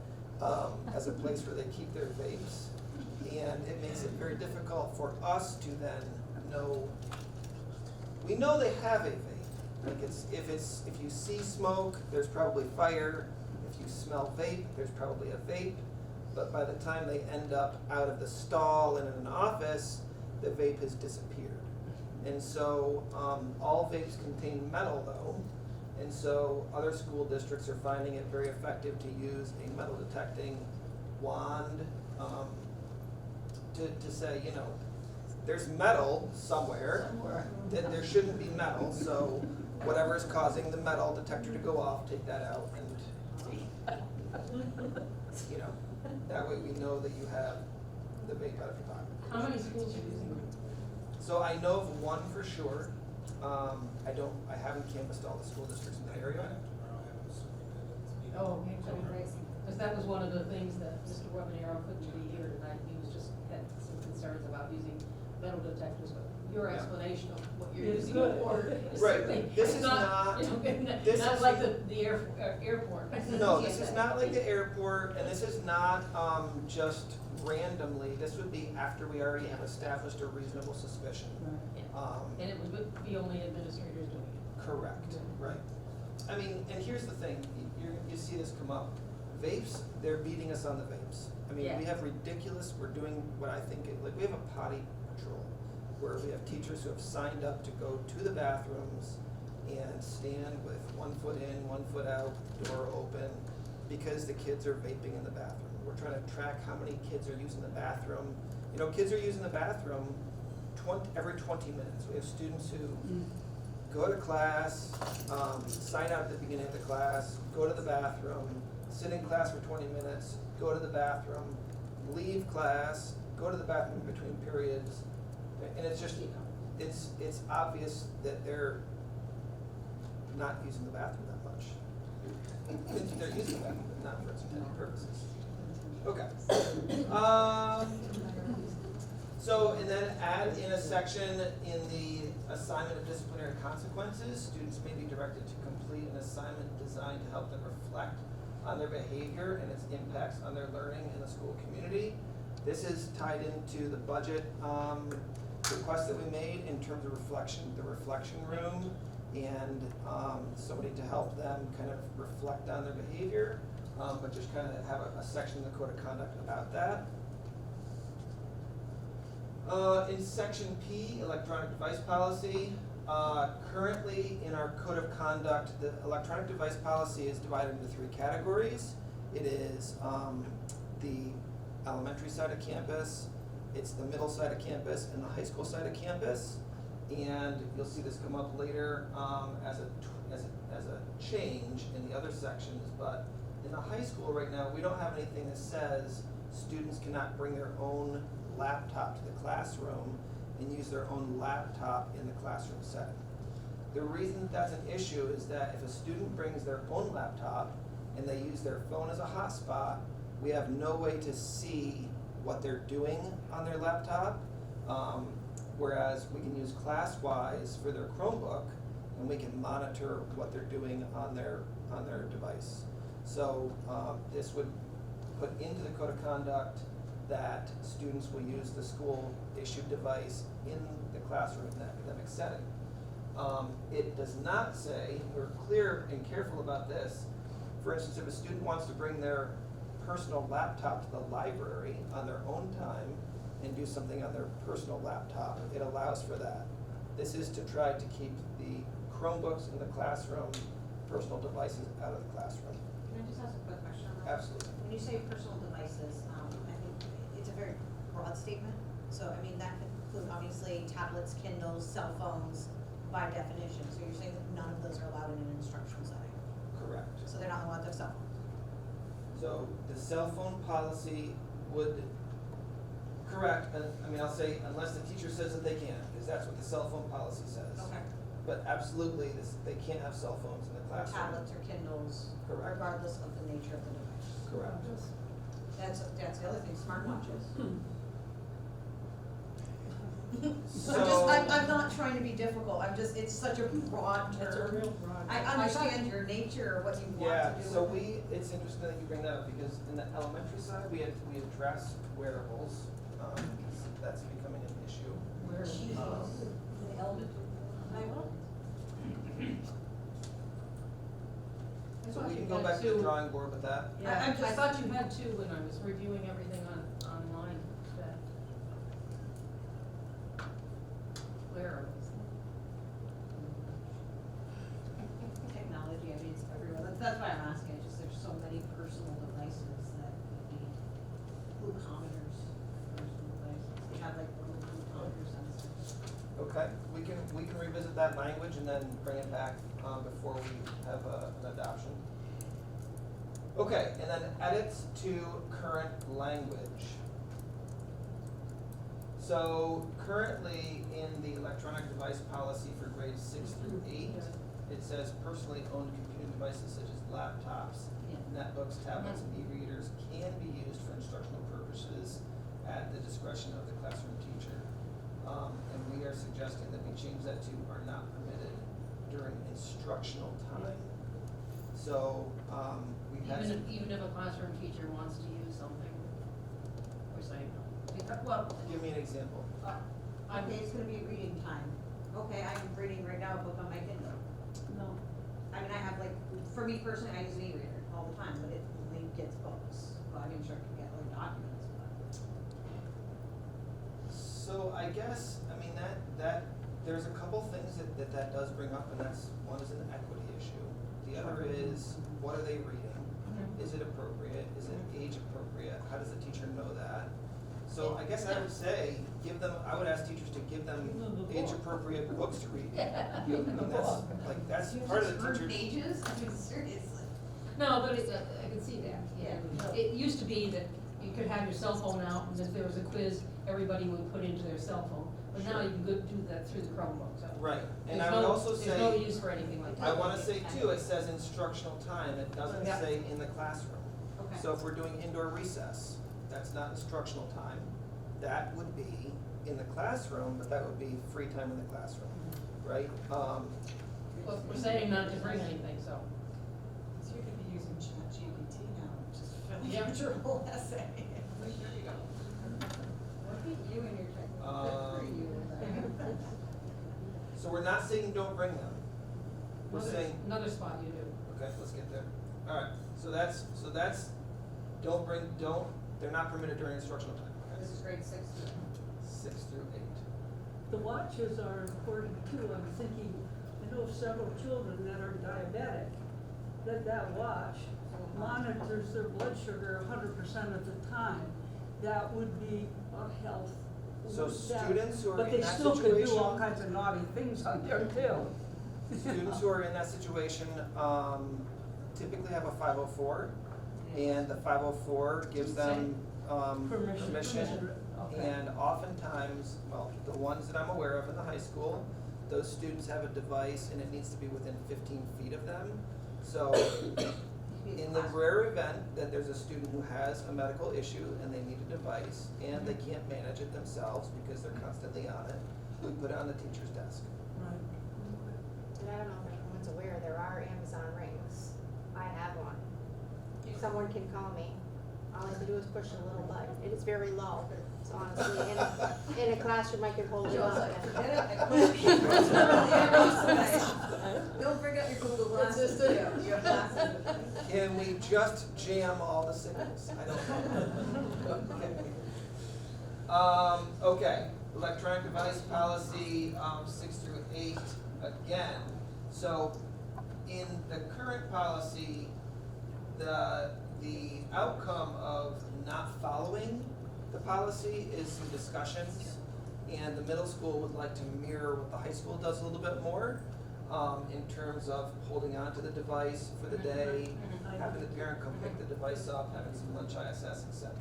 as a place where they keep their vapes. And it makes it very difficult for us to then know, we know they have a vape. Like if you see smoke, there's probably fire. If you smell vape, there's probably a vape. But by the time they end up out of the stall and in an office, the vape has disappeared. And so all vapes contain metal though. And so other school districts are finding it very effective to use a metal detecting wand to say, there's metal somewhere, that there shouldn't be metal, so whatever is causing the metal detector to go off, take that out, and that way we know that you have the vape out of your pocket. How many schools are using it? So I know of one for sure. I haven't canvassed all the school districts in the area. Oh, okay, that'd be great. Because that was one of the things that Mr. Webanero couldn't be here tonight. He was just had some concerns about using metal detectors, but your Yeah. explanation of what you're It's using good. it for is Right. something. This it's is not, this not is- like the airport. No, this is not like the airport, and this is not just randomly. This would be after we already have established a reasonable suspicion. And it would be only administrators doing it. Correct, right. I mean, and here's the thing, you see this come up. Vapes, they're beating us on the vapes. I mean, we Yeah. have we're doing what I think, we have a potty patrol, where we have teachers who have signed up to go to the bathrooms and stand with 1 foot in, 1 foot out, door open, because the kids are vaping in the bathroom. We're trying to track how many kids are using the bathroom. Kids are using the bathroom every 20 minutes. We have students who go to class, sign out at the beginning of the class, go to the bathroom, sit in class for 20 minutes, go to the bathroom, leave class, go to the bathroom in between periods, and it's just, it's obvious that they're not using the bathroom that much. They're using the bathroom, but not for its intended purposes. Okay. So, and then add in a section in the assignment of disciplinary consequences. Students may be directed to complete an assignment designed to help them reflect on their behavior and its impacts on their learning in the school community. This is tied into the budget request that we made in terms of the reflection room, and somebody to help them kind of reflect on their behavior. but just kind of have a section in the code of conduct about that. In section P, electronic device policy, currently in our code of conduct, the electronic device policy is divided into 3 categories. It is the elementary side of campus, it's the middle side of campus, and the high school side of campus. And you'll see this come up later as a change in the other sections, but in the high school right now, we don't have anything that says students cannot bring their own laptop to the classroom and use their own laptop in the classroom setting. The reason that's an issue is that if a student brings their own laptop and they use their phone as a hotspot, we have no way to see what they're doing on their laptop. Whereas we can use ClassWise for their Chromebook, and we can monitor what they're doing on their device. So this would put into the code of conduct that students will use the school issued device in the classroom in the academic setting. It does not say, we're clear and careful about this. For instance, if a student wants to bring their personal laptop to the library on their own time and do something on their personal laptop, it allows for that. This is to try to keep the Chromebooks in the classroom, personal devices out of the classroom. Can I just ask a quick question on that? Absolutely. When you say personal devices, I think it's a very broad statement. So, I mean, that could include obviously tablets, Kindles, cell phones, by definition. So you're saying that none of those are allowed in an instructional setting? Correct. So they're not allowed to have cell phones? So the cell phone policy would, correct, and I mean, I'll say unless the teacher says that they can, because that's what the cell phone policy says. Okay. But absolutely, they can't have cell phones in the Or classroom. tablets or Kindles, Correct. regardless of the nature of the device? Correct. That's the other thing, smartwatches. So- I'm not trying to be difficult, it's such a broad term. It's a real broad. I understand your nature, what you want Yeah, to do. so with it. it's interesting that you bring that up, because in the elementary side, we addressed wearables, that's becoming an issue. Where? So we can go back to the drawing board with that. Yeah, I thought you had 2 when I was reviewing everything online today. Wearables. Technology, I mean, it's everywhere, that's why I'm asking, it's just there's so many personal devices that we need. Glucometers, personal devices, they have like little glucometer sensors. Okay, we can revisit that language and then bring it back, before we have an adoption. Okay, and then edits to current language. So currently in the electronic device policy for grades 6 through 8, it says personally owned computing devices such as laptops, netbooks, tablets, and e-readers can be used for instructional purposes at the discretion of the classroom teacher. And we are suggesting that we change that to are not permitted during instructional time. So, we had. Even if a classroom teacher wants to use something, we're saying no. Well, Give me an example. Okay, it's gonna be reading time. Okay, I'm reading right now a book on my Kindle. no. I mean, I have like, for me personally, I use an e-reader all the time, but it only gets books. Well, I'm sure it can get like documents, but. So I guess, I mean, that, there's a couple things that does bring up, and that's, one is an equity issue. The other is, what are they reading? Is it appropriate? Is it age appropriate? How does the teacher know that? So I guess I would say, I would ask teachers to give them age appropriate books to read. I mean, that's part of the teacher's. Pages? I mean, seriously. No, but I can see that. Yeah. It used to be that you could have your cell phone out, and if there was a quiz, everybody would put into their cell phone. But now you can do that through the Chromebook, so. Right, and There's I would no- also There's no say, use for anything like that. I wanna say too, it says instructional time, it doesn't Yeah. say in the classroom. Okay. So if we're doing indoor recess, that's not instructional time. That would be in the classroom, but that would be free time in the classroom, right? Well, we're saying not to bring anything, so. So you could be using ChatGPT now, just filling Yeah. out your whole essay. There you go. Look at you and your technology. So we're not saying don't bring them. We're saying, Another spot you do. okay, let's get there. Alright, so that's, they're not permitted during instructional time, okay? This is grade 6 to 6 through 8. The watches are important too. I'm thinking, I know of several children that are diabetic, that watch monitors their blood sugar 100% of the time. That would be a health. So that- students who are But in they that still could do all situation- kinds of naughty things on there too. Students who are in that situation, typically have a 504, and the 504 gives them, permission. Okay. And oftentimes, well, the ones that I'm aware of in the high school, those students have a device and it needs to be within 15 feet of them. So in the rare event that there's a student who has a medical issue and they need a device and they can't manage it themselves because they're constantly on it, we put it on the teacher's desk. Right. And I don't know if everyone's aware, there are Amazon rings. I have one. Someone can call me. All I have to do is push a little button. It is very low. So honestly, in a classroom, I can hold it up. Don't forget your Google It's Glasses just a- too. You have glasses. Can we just jam all the signals? I don't know. Okay, electronic device policy, 6 through 8, again. So, in the current policy, the outcome of not following the policy is some discussions, and the middle school would like to mirror what the high school does a little bit more, in terms of holding on to the device for the day, having the parent come pick the device up, having some lunch ISS, etc.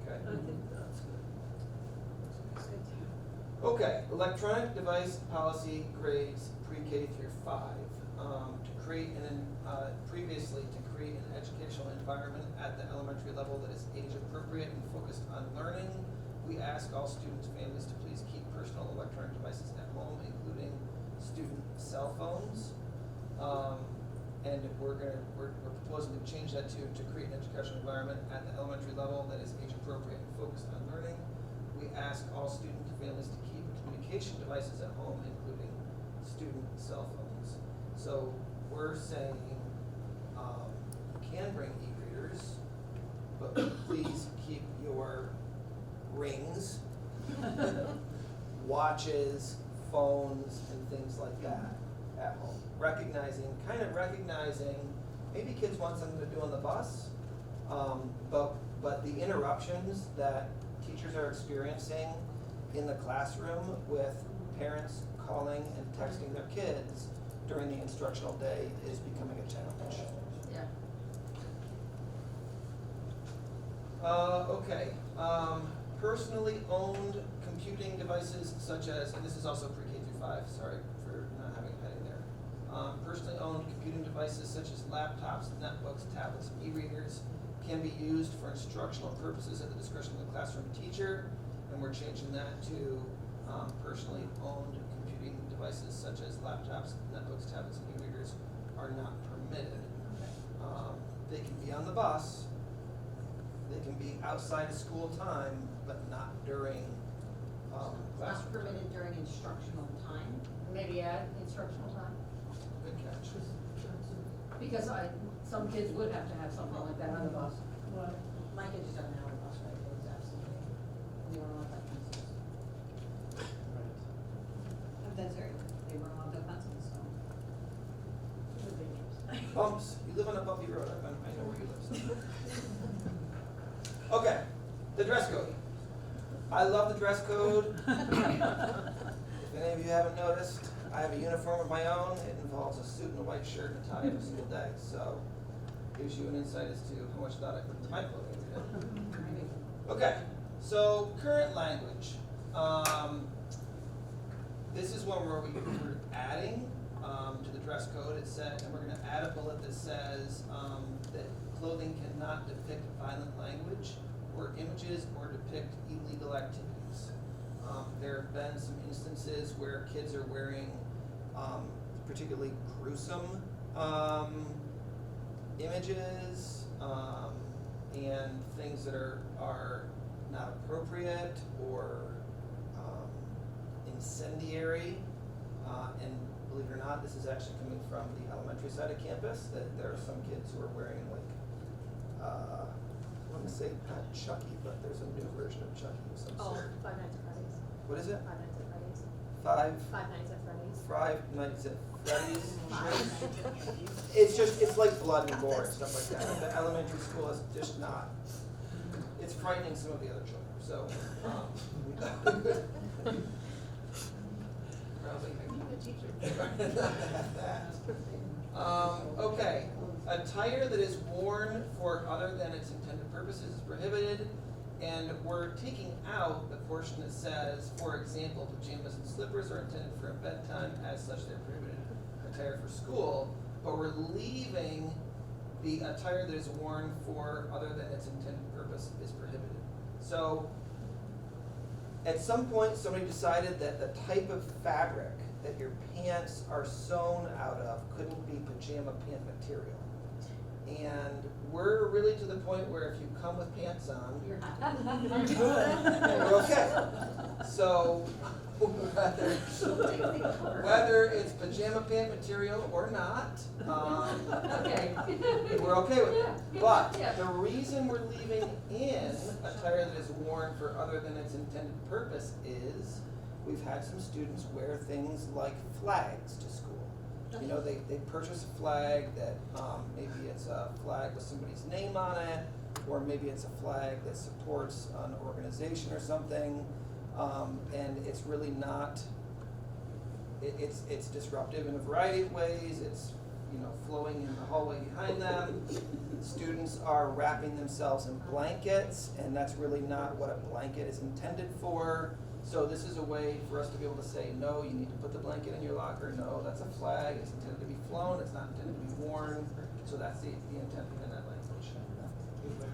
Okay. I think that's good. Okay, electronic device policy grades pre-K through 5. To create previously to create an educational environment at the elementary level that is age appropriate and focused on learning, we ask all students' families to please keep personal electronic devices at home, including student cell phones. And we're proposing to change that to create an educational environment at the elementary level that is age appropriate and focused on learning. We ask all student families to keep communication devices at home, including student cell phones. So we're saying, you can bring e-readers, but please keep your rings, watches, phones, and things like that at home. Recognizing, maybe kids want something to do on the bus, but the interruptions that teachers are experiencing in the classroom with parents calling and texting their kids during the instructional day is becoming a challenge. Yeah. Okay, personally owned computing devices such as, and this is also pre-K through 5, sorry for not having a heading there. Personally owned computing devices such as laptops, netbooks, tablets, and e-readers can be used for instructional purposes at the discretion of the classroom teacher, and we're changing that to personally owned computing devices such as laptops, netbooks, tablets, and e-readers are not permitted. They can be on the bus, they can be outside of school time, but not during classroom. Not permitted during instructional time, maybe add instructional time. Good catch. because some kids would have to have something like that on the bus. What? My kids just don't have a bus right, it was absolutely, they weren't allowed that pencils. That's right, they weren't allowed that pencils, so. It was dangerous. Bumps, you live on a bumpy road, I know where you live, so. Okay, the dress code. I love the dress code. If any of you haven't noticed, I have a uniform of my own. It involves a suit and a white shirt and a tie every single day, so gives you an insight as to how much thought I put into my clothing today. Okay, so current language. This is one where we're adding to the dress code. It said, and we're going to add a bullet that says that clothing cannot depict violent language or images or depict illegal activities. There have been some instances where kids are wearing particularly gruesome images and things that are not appropriate or incendiary, and believe it or not, this is actually coming from the elementary side of campus, that there are some kids who are wearing like, I want to say not Chucky, but there's a new version of Chucky of some Oh, sort. Five Nights at Freddy's. What is it? Five Nights at Freddy's. Five? Five Nights at Freddy's. Five Nights at Freddy's. It's like blood and gore and stuff like that. The elementary school is just not, it's frightening some of the other children, so. Okay, attire that is worn for other than its intended purposes is prohibited, and we're taking out the portion that says, for example, pajamas and slippers are intended for a bedtime, as such they're prohibited attire for school, but we're leaving the attire that is worn for other than its intended purpose is prohibited. So, at some point, somebody decided that the type of fabric that your pants are sewn out of couldn't be pajama pant material. And we're really to the point where if you come with pants on, you're okay. So, whether it's pajama pant material or not, we're okay with it. But the reason we're leaving in attire that is worn for other than its intended purpose is we've had some students wear things like flags to school. You know, they purchase a flag that maybe it's a flag with somebody's name on it, or maybe it's a flag that supports an organization or something, and it's really not. It's disruptive in a variety of ways. It's flowing in the hallway behind them. Students are wrapping themselves in blankets, and that's really not what a blanket is intended for. So this is a way for us to be able to say, no, you need to put the blanket in your locker. No, that's a flag. It's intended to be flown. It's not intended to be worn. So that's the intent behind that language.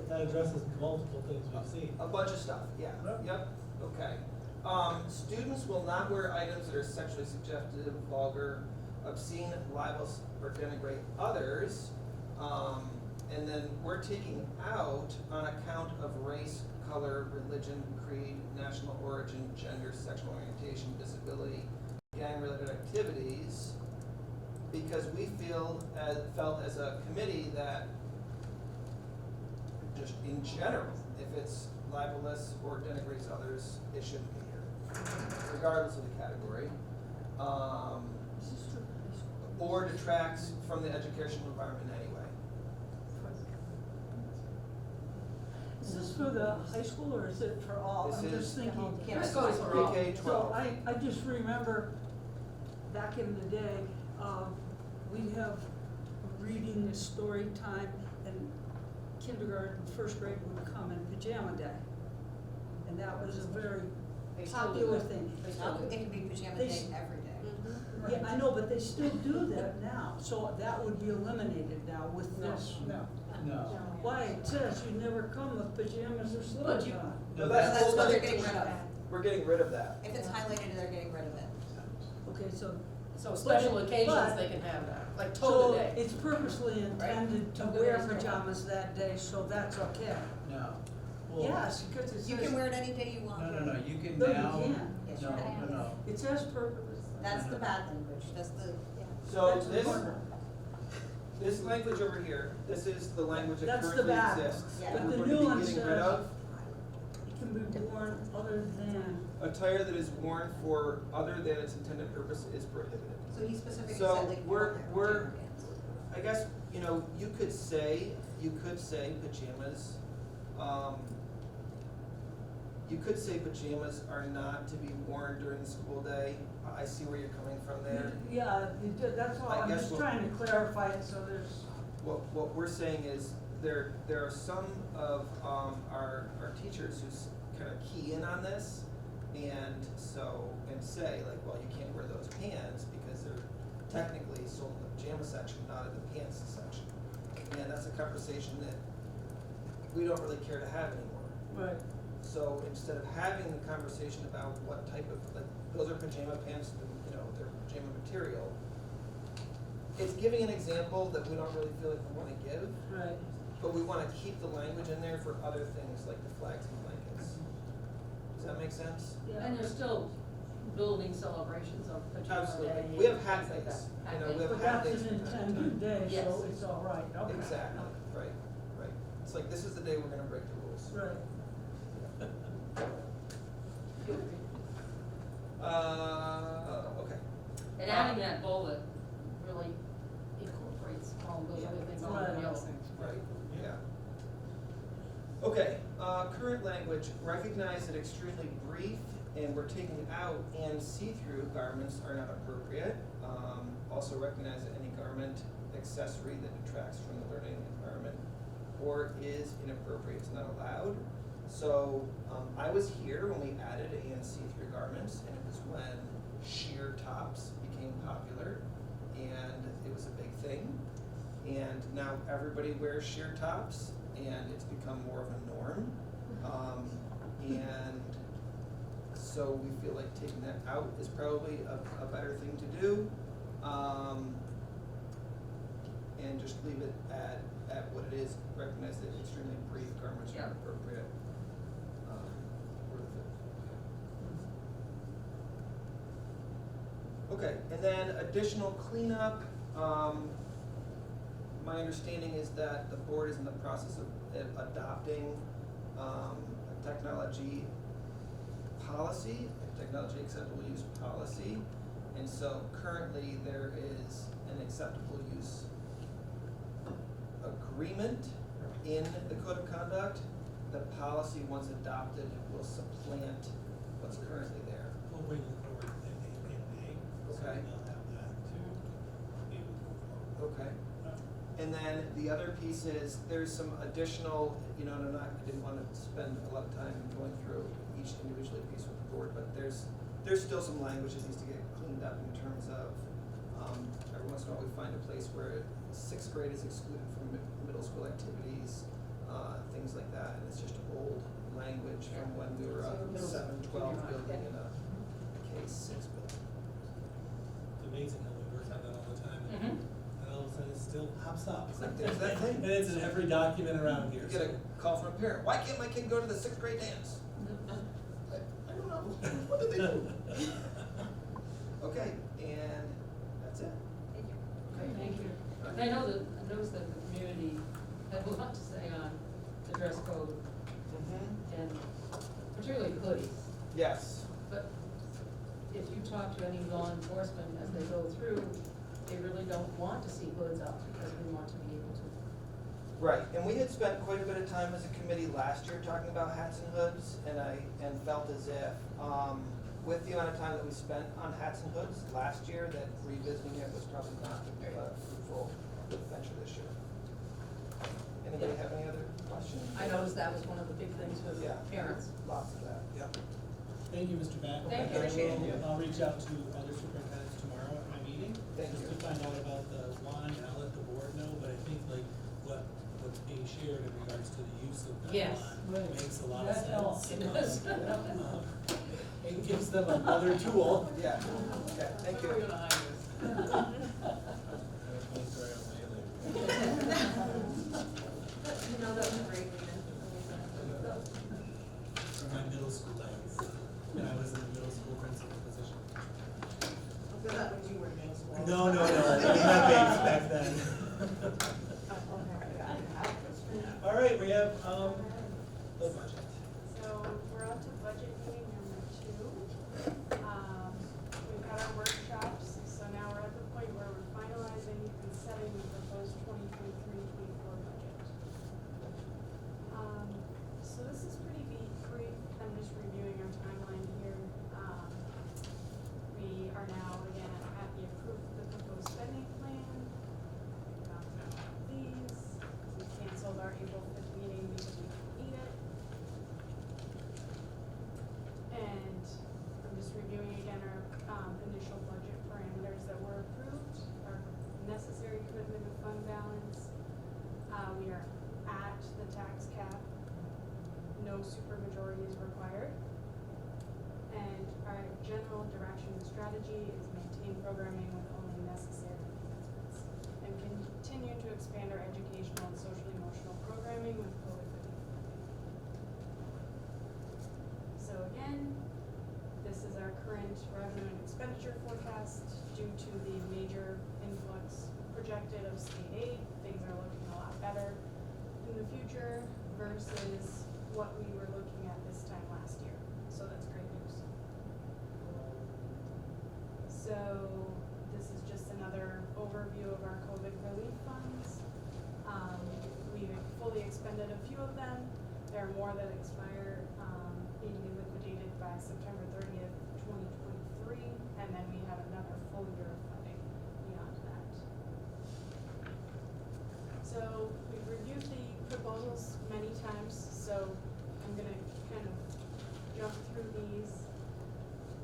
That addresses multiple things we've seen. A bunch of stuff, yeah. Yep, okay. Students will not wear items that are sexually suggestive, vulgar, obscene, libelous, or denigrate others. And then we're taking out on account of race, color, religion, creed, national origin, gender, sexual orientation, disability, gang-related activities, because we felt as a committee that just in general, if it's libelous or denigrates others, it shouldn't be here, regardless of the category. Or detracts from the educational environment in any way. Is this for the high school or is it for all? This I'm is just thinking. Campus This is for all. pre-K 12. So I just remember back in the day, we'd have reading story time, and kindergarten, first grade would come in pajama day. And that was a very popular thing. It can be pajama They day s- every day. Yeah, I know, but they still do that now, so that would be eliminated now with this. No. Why, it says you never come with pajamas or slippers on. No, That's well, what they're getting rid of. We're getting rid of that. If it's highlighted, they're getting rid of it. Okay, so. So special But- occasions, but- they can have that, like So toga day. it's purposely intended to Toga wear days are allowed. pajamas that day, so that's okay. No. Yes, because it says. You can wear it any day you want. No, you can No, you now. can't. Yes, No, you can. no. It says purpose. That's the bad language, that's the, So That's this language over here, this is the language that That's the currently bad. exists. Yeah. that But the we're new going one to be getting says- rid of. It can be worn other than. Attire that is worn for other than its intended purpose is prohibited. so he specifically So said they can we're- wear we're- pajama pants. I guess, you could say pajamas, you could say pajamas are not to be worn during the school day. I see where you're coming from there. Yeah, that's all, I I'm guess just we'll- trying to clarify it, so there's. What we're saying is, there are some of our teachers who kind of key in on this, and say like, well, you can't wear those pants because they're technically sold in the pajama section, not in the pants section. And that's a conversation that we don't really care to have anymore. Right. So instead of having the conversation about what type of, like, those are pajama pants, they're pajama material, it's giving an example that we don't really feel like we want to give, Right. but we want to keep the language in there for other things like the flags and blankets. Does Does that make sense? And there's still building celebrations of the Absolutely. day. We have hat things like days, that. you know, Hat we days. have But hat that's days an from time to intended day, Yes. so it's all right, okay. Exactly, right. It's like, this is the day we're gonna break the rules. Right. Okay. And adding that bullet really incorporates all those other things, all the else things. Right, yeah. Okay, current language, recognize that extremely brief, and we're taking out and see-through garments are not appropriate. Also recognize that any garment accessory that detracts from the learning environment or is inappropriate is not allowed. So, I was here when we added and see-through garments, and it was when sheer tops became popular, and it was a big thing. And now everybody wears sheer tops, and it's become more of a norm. And so we feel like taking that out is probably a better thing to do. And just leave it at what it is, recognize that extremely brief garments are Yeah. appropriate. Okay, and then additional cleanup, my understanding is that the board is in the process of adopting, a technology policy, a technology acceptable use policy. And so currently there is an acceptable use agreement in the code of conduct. The policy, once adopted, will supplant what's currently there. We'll bring it forward in May, so Okay. they'll have that to be able to move forward. Okay. And then the other piece is, there's some additional, you know, and I didn't want to spend a lot of time going through each individually piece with the board, but there's still some language that needs to get cleaned up in terms of, every once in a while we find a place where sixth grade is excluded from middle school activities, things like that, and it's just old language from when we were a 7-12 building and a K-6 building. It's amazing how we work on that all the time. Mhm. And all of a sudden it still pops up. It's like, there's that thing. And it's in every document around here. You get a call from a parent, why can't my kid go to the sixth grade dance? I don't know, what did they do? Okay, and that's it. Okay, thank you. And I know that, I noticed that the community had a lot to say on the dress code and particularly hoodies. Yes, But if you talk to any law enforcement as they go through, they really don't want to see hoods up because we want to be able to. right, and we had spent quite a bit of time as a committee last year talking about hats and hoods, and felt as if, with the amount of time that we spent on hats and hoods last year, that revisiting it was probably not a fruitful venture this year. Anybody have any other questions? I noticed that was one of the big things with Yeah. parents. Lots of that. Yep. Thank you, Mr. Beck. Thank you. I will- Appreciate it. I'll reach out to other superintendents tomorrow at my meeting. Thank Just you. to find out about the wand, and I'll let the board know, but I think like what's being shared in regards to the use of that Yes. wand makes a lot of That helps. sense. It does. It gives them another tool. Yeah, okay, thank you. We're gonna hide this. You know, that was great. From my middle school days, when I was in the middle school principal position. No, not babes back then. All right, we have, the budget. So we're up to budget meeting number 2. We've got our workshops, so now we're at the point where we're finalizing and setting the proposed 2023-24 budget. So this is pretty brief, I'm just reviewing our timeline here. We are now again at the proposed spending plan. These, we canceled our April 5th meeting because we didn't need it. And I'm just reviewing again our initial budget parameters that were approved, our necessary commitment of fund balance. We are at the tax cap, no supermajority is required. And our general direction and strategy is maintain programming with only necessary enhancements. And continue to expand our educational and social emotional programming with COVID-19 funding. So again, versus what we were looking at this time last year, so that's great news. So this is just another overview of our COVID relief funds. We fully expended a few of them. There are more that expire, being liquidated by September 30th, 2023, and then we have another full year of funding beyond that. So we've reviewed the proposals many times, so I'm gonna kind of jump through these.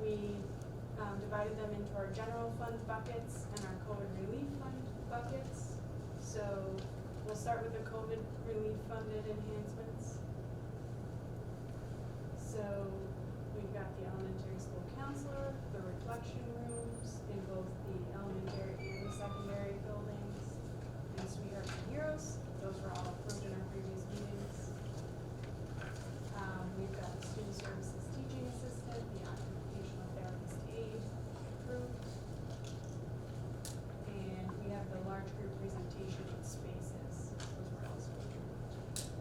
We divided them into our general fund buckets and our COVID relief fund buckets. So we'll start with the COVID relief funded enhancements. So we've got the elementary school counselor, the reflection rooms in both the elementary and the secondary buildings, and Sweethearts and Heroes. Those were all approved in our previous meetings. We've got the student services teaching assistant, the occupational therapist aide approved. And we have the large group presentation spaces. Those were also approved.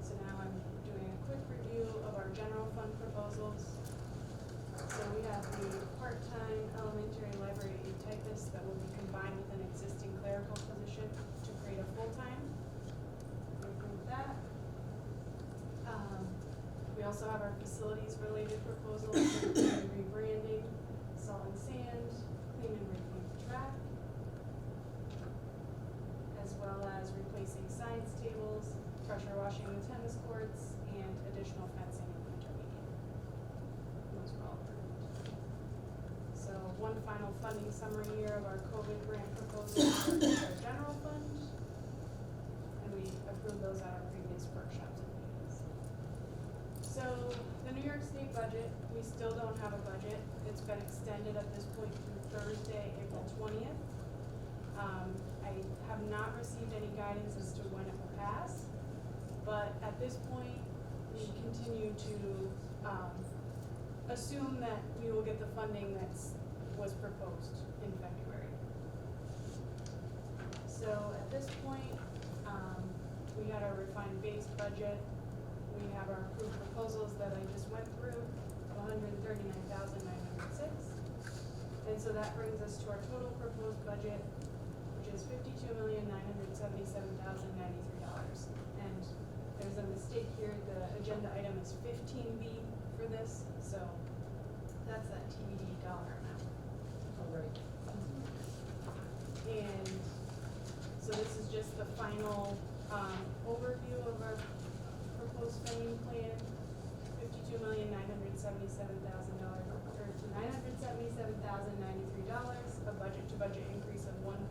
So now I'm doing a quick review of our general fund proposals. So we have the part-time elementary library aide typist that will be combined with an existing clerical position to create a full-time. We approved that. We also have our facilities-related proposals, including rebranding, salt and sand, clean and repaint the track, as well as replacing science tables, pressure washing the tennis courts, and additional fencing in intermediate. Those were all approved. So one final funding summary here of our COVID grant proposals for our general fund, and we approved those at our previous workshops and meetings. So the New York State budget, we still don't have a budget. It's been extended at this point through Thursday, April 20th. I have not received any guidance as to when it will pass, but at this point, we continue to assume that we will get the funding that was proposed in February. So at this point, we had our refined base budget. We have our approved proposals that I just went through, $139,906. And so that brings us to our total proposed budget, which is $52,977,093. And there's a mistake here, the agenda item is 15B for this, so that's that TBD dollar amount. All right. And so this is just the final overview of our proposed spending plan, $52,977,000 or to $977,093, a budget to budget increase of 1.96%,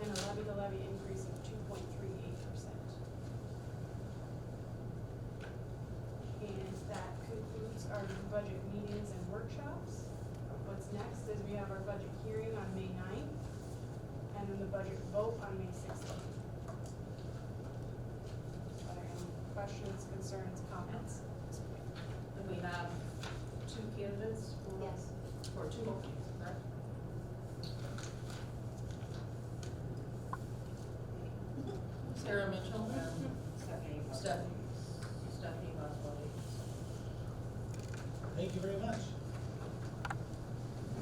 and a levy to levy increase of 2.38%. And that concludes our budget meetings and workshops. What's next is we have our budget hearing on May 9th, and then the budget vote on May 16th. Are there any questions, concerns, comments? And we have two candidates for. Yes. For two openings, correct? Sarah Mitchell and Stephanie Boswelly. Thank you very much.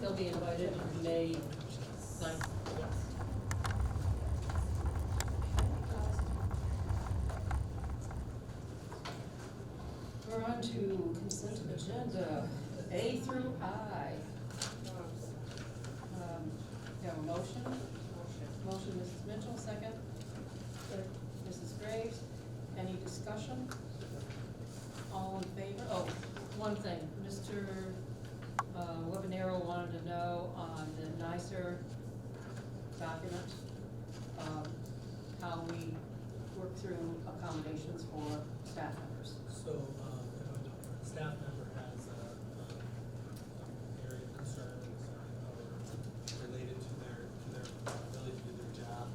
They'll be invited May 9th. We're on to consent agenda, A through I. You have a motion? Motion, Mrs. Mitchell, second. Mrs. Graves, any discussion? All in favor? Oh, one thing, Mr. Webanero wanted to know on the NYSER document, how we work through accommodations for staff members. So, if a staff member has an area of concern related to their ability to do their job,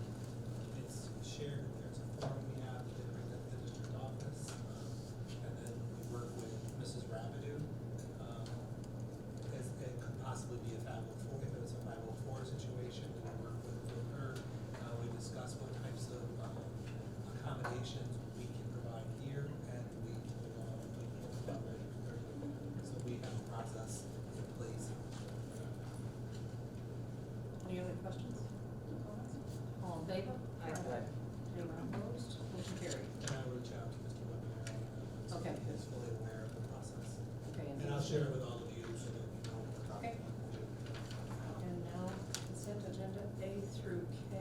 it's shared. There's a form we have, they bring that to the district office, and then we work with Mrs. Rabideau. It could possibly be a 504, if it's a 504 situation, we work with her. We discuss what types of accommodations recommendations we can provide here, and we will collaborate with so we have a process in place. Any other questions? Comments? All in favor? Anyone opposed? Motion carried. And I will reach out to Mr. Webinar, so Okay. he is fully aware of the process. Okay, And I'll share it with all of you so that you know what we're talking Okay. about. And now consent agenda A through K.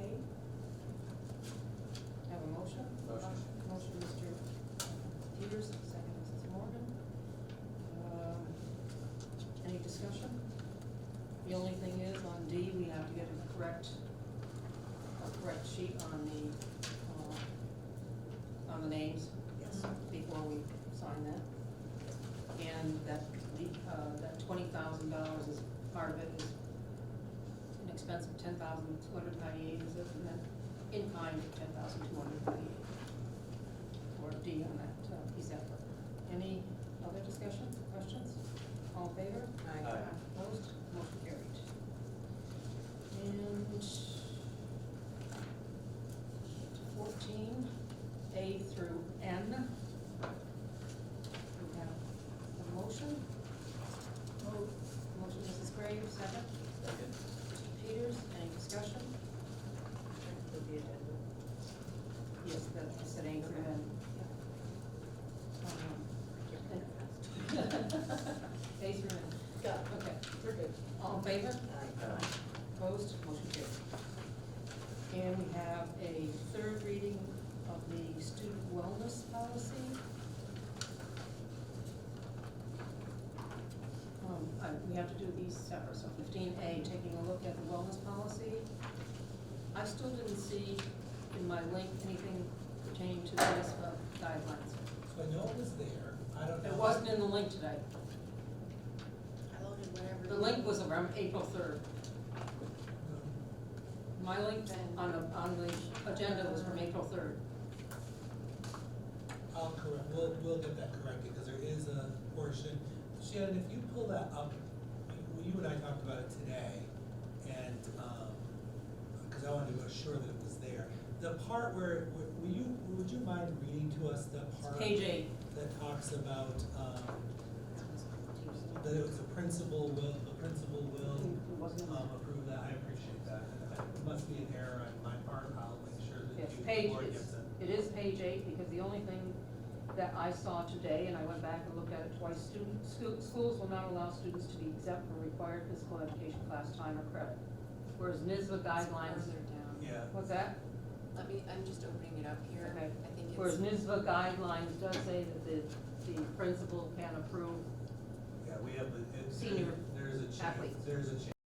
Have a motion? Motion. Motion, Mr. Peters, second, Mrs. Morgan. Any discussion? The only thing is, on D, we have to get a correct sheet on the names. Yes. Before we sign that. And that $20,000 is, part of it is an expense of $10,298, is it, and then in kind of $10,298. Or D on that piece of effort. Any other discussion, questions? All in favor? Aye. Opposed? Motion carried. And 14, A through N. We have a motion. Motion, Mrs. Graves, second. Second. Mr. Peters, any discussion? Yes, that's, I said A through N. A through N. Got it. Okay. We're good. All in favor? Aye. Opposed? Motion carried. And we have a third reading of the student wellness policy. We have to do these separate, so 15A, taking a look at the wellness policy. I still didn't see in my link anything pertaining to this guidelines. So I know it was there, I don't know. It wasn't in the link today. I loaded whatever. The link was around April 3rd. My link on the agenda was from April 3rd. I'll correct, we'll get that corrected, because there is a portion. Shannon, if you pull that up, you and I talked about it today, and, because I wanted to assure that it was there. The part where, would you mind reading to us the part? Page 8. That talks about, that it was the principal will approve that, I appreciate that. It must be an error on my part, I'll make sure that Yes, you, the page, board gets it. it is page 8, because the only thing that I saw today, and I went back and looked at it twice, schools will not allow students to be exempt from required physical education class time or credit. Whereas NYSVA guidelines, Further down. Yeah. what's that? I'm just opening it up here. Okay. I think it's. Whereas NYSVA guidelines does say that the principal can approve. Yeah, we have, Senior there's a change, athletes.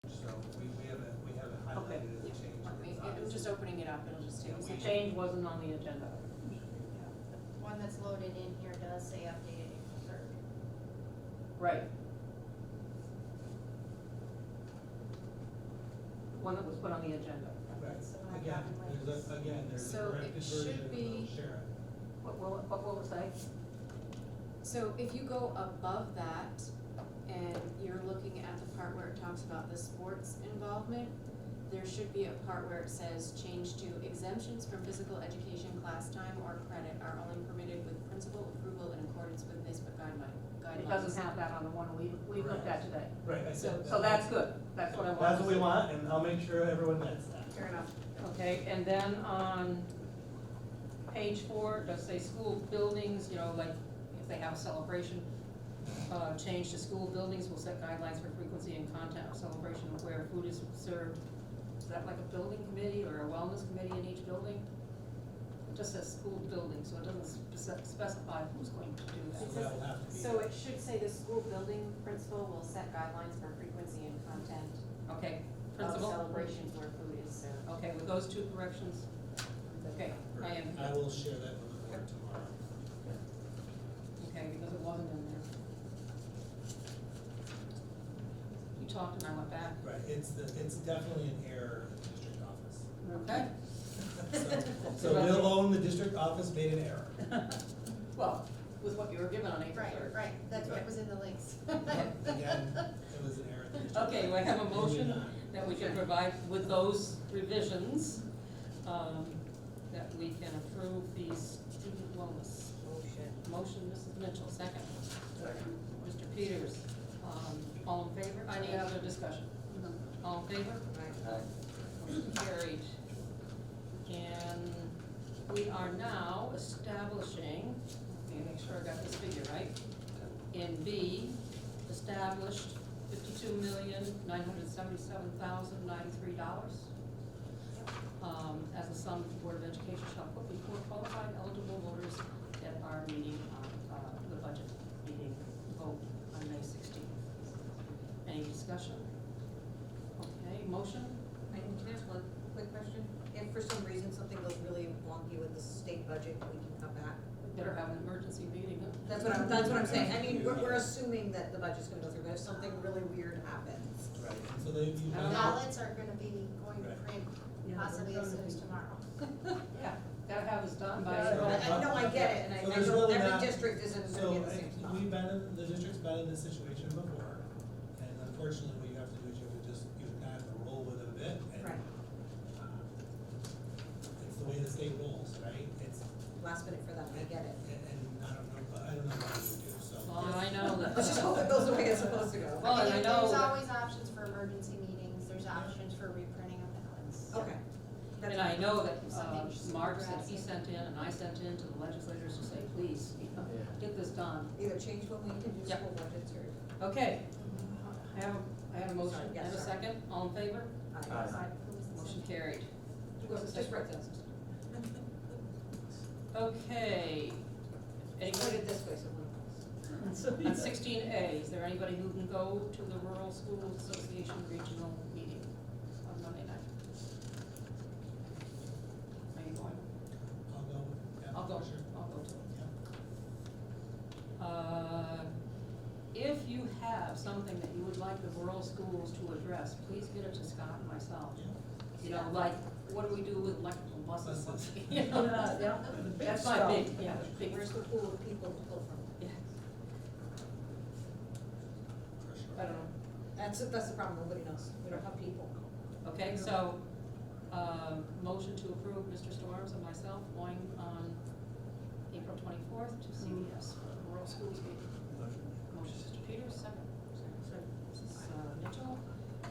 so we have it Okay. highlighted as a change. I'm just opening it up, it'll just take a The second. change wasn't on the agenda. The one that's loaded in here does say updated April 3rd. Right. One that was put on the agenda. Right, So I again, got there's a So it corrected should version, and be- we'll share it. What will it say? So if you go above that and you're looking at the part where it talks about the sports involvement, there should be a part where it says change to exemptions from physical education class time or credit are only permitted with principal approval in accordance with NYSBA guidelines. It doesn't have that on the one we looked at today. Right, I said. So that's good. That's what I want. That's what we want, and I'll make sure everyone gets that. Fair enough. Okay, and then on page 4, it does say school buildings, like if they have a celebration, change to school buildings will set guidelines for frequency and content of celebration of where food is served. Is that like a building committee or a wellness committee in each building? It just says school building, so it doesn't specify who's going to do So that. that will have to be. So it should say the school building principal will set guidelines for frequency and content Okay, of principal? celebrations where food is served. Okay, with those 2 corrections? Okay, I will share that with the board tomorrow. Okay, because it wasn't in there. You talked and I went back. Right, it's definitely an error in the district office. Okay. So we'll own the district office made an error. Well, with what you were given on April 3rd. Right, that's what was in the links. Again, it was an error in the district. Okay, we have a motion Moving on. that we can provide with those revisions, that we can approve these wellness. Motion, Mrs. Mitchell, second. Mr. Peters, all in favor? Any other discussion? All in favor? Motion carried. And we are now establishing, let me make sure I got this figure right. In B, established $52,977,093. As a sum the Board of Education shall put before qualified eligible voters at our meeting on, the budget meeting vote on May 16th. Any discussion? Okay, motion? Can I ask one quick question? If for some reason something goes really wonky with the state budget, we can come back. Better have an emergency meeting. That's what I'm saying. I mean, we're assuming that the budget's gonna go through, but if something really weird happens. Right, and so they, you I don't know. Ballots are gonna be going to Right. print Yeah, possibly they're as soon gonna as be- tomorrow. Yeah, gotta have this done by. I know, I get it, and So I there's know really every not- district isn't gonna So, be in the same spot. we've been in, the district's been in this situation before, and unfortunately, what you have to do is you have to just, you kind of have to roll with it a bit, and, Right. it's the way the state rolls, right? It's, Last minute for them, I get it. and I don't know what you would do, so. Well, I know that. Let's just hope it goes the way it's supposed to go. Well, and I know There's that- always options for emergency meetings, there's options for reprinting of ballots. Okay. That's And I fine. know that, Something just Mark said he address it. sent in, and I sent in to the legislators to say, please, get this done. Either change what we need to do Yeah. school budgets or. Okay, I have a motion, Sorry, yes, and a sorry. second, all in favor? Aye. Motion carried. Just right then. Okay. Put Anybody, it this way, so one of us. on 16A, is there anybody who can go to the Rural Schools Association Regional Meeting on Monday night? Are you going? I'll go, yeah. I'll go, Sure. I'll go too. Yeah. If you have something that you would like the rural schools to address, please get it to Scott and myself. You know, like, what do we do with electrical buses? Buses. You know, Yeah, the big That's my stuff. big, yeah, big, Where's the pool of people to pull from? yeah, For sure. I don't know. That's the problem, nobody knows. We don't have people. Okay, so, motion to approve Mr. Storms and myself going on April 24th to CVS for the rural schools meeting. Motion, Mr. Peters, second. Mrs. Mitchell,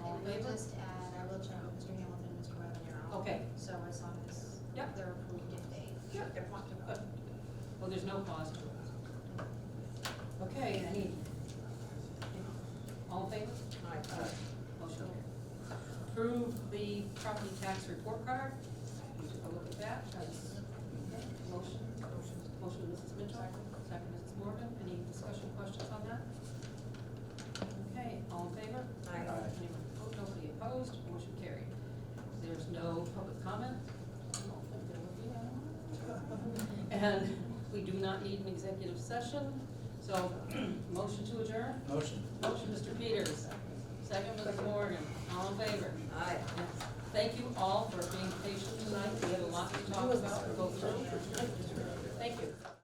all in And favor? we'll just add, I will check with Mr. Hamilton and Mr. Webanero. Okay, So as long as Yep. they're approved if they. Sure. They want to go. good. Well, there's no cost to it. Okay, all in favor? Motion carried. Approve the property tax report card. We took a look at that. Okay. Motion, Mrs. Mitchell, second Mrs. Morgan. Any discussion, questions on that? Okay, all in favor? Aye. Anyone opposed? Nobody opposed, motion carried. There's no public comment. I don't think there will be anyone. And we do not need an executive session, so motion to adjourn? Motion. Motion, Mr. Peters. Second, Mrs. Morgan. All in favor? Aye. Thank you all for being patient tonight. We have a lot to talk about, to go through. Thank you.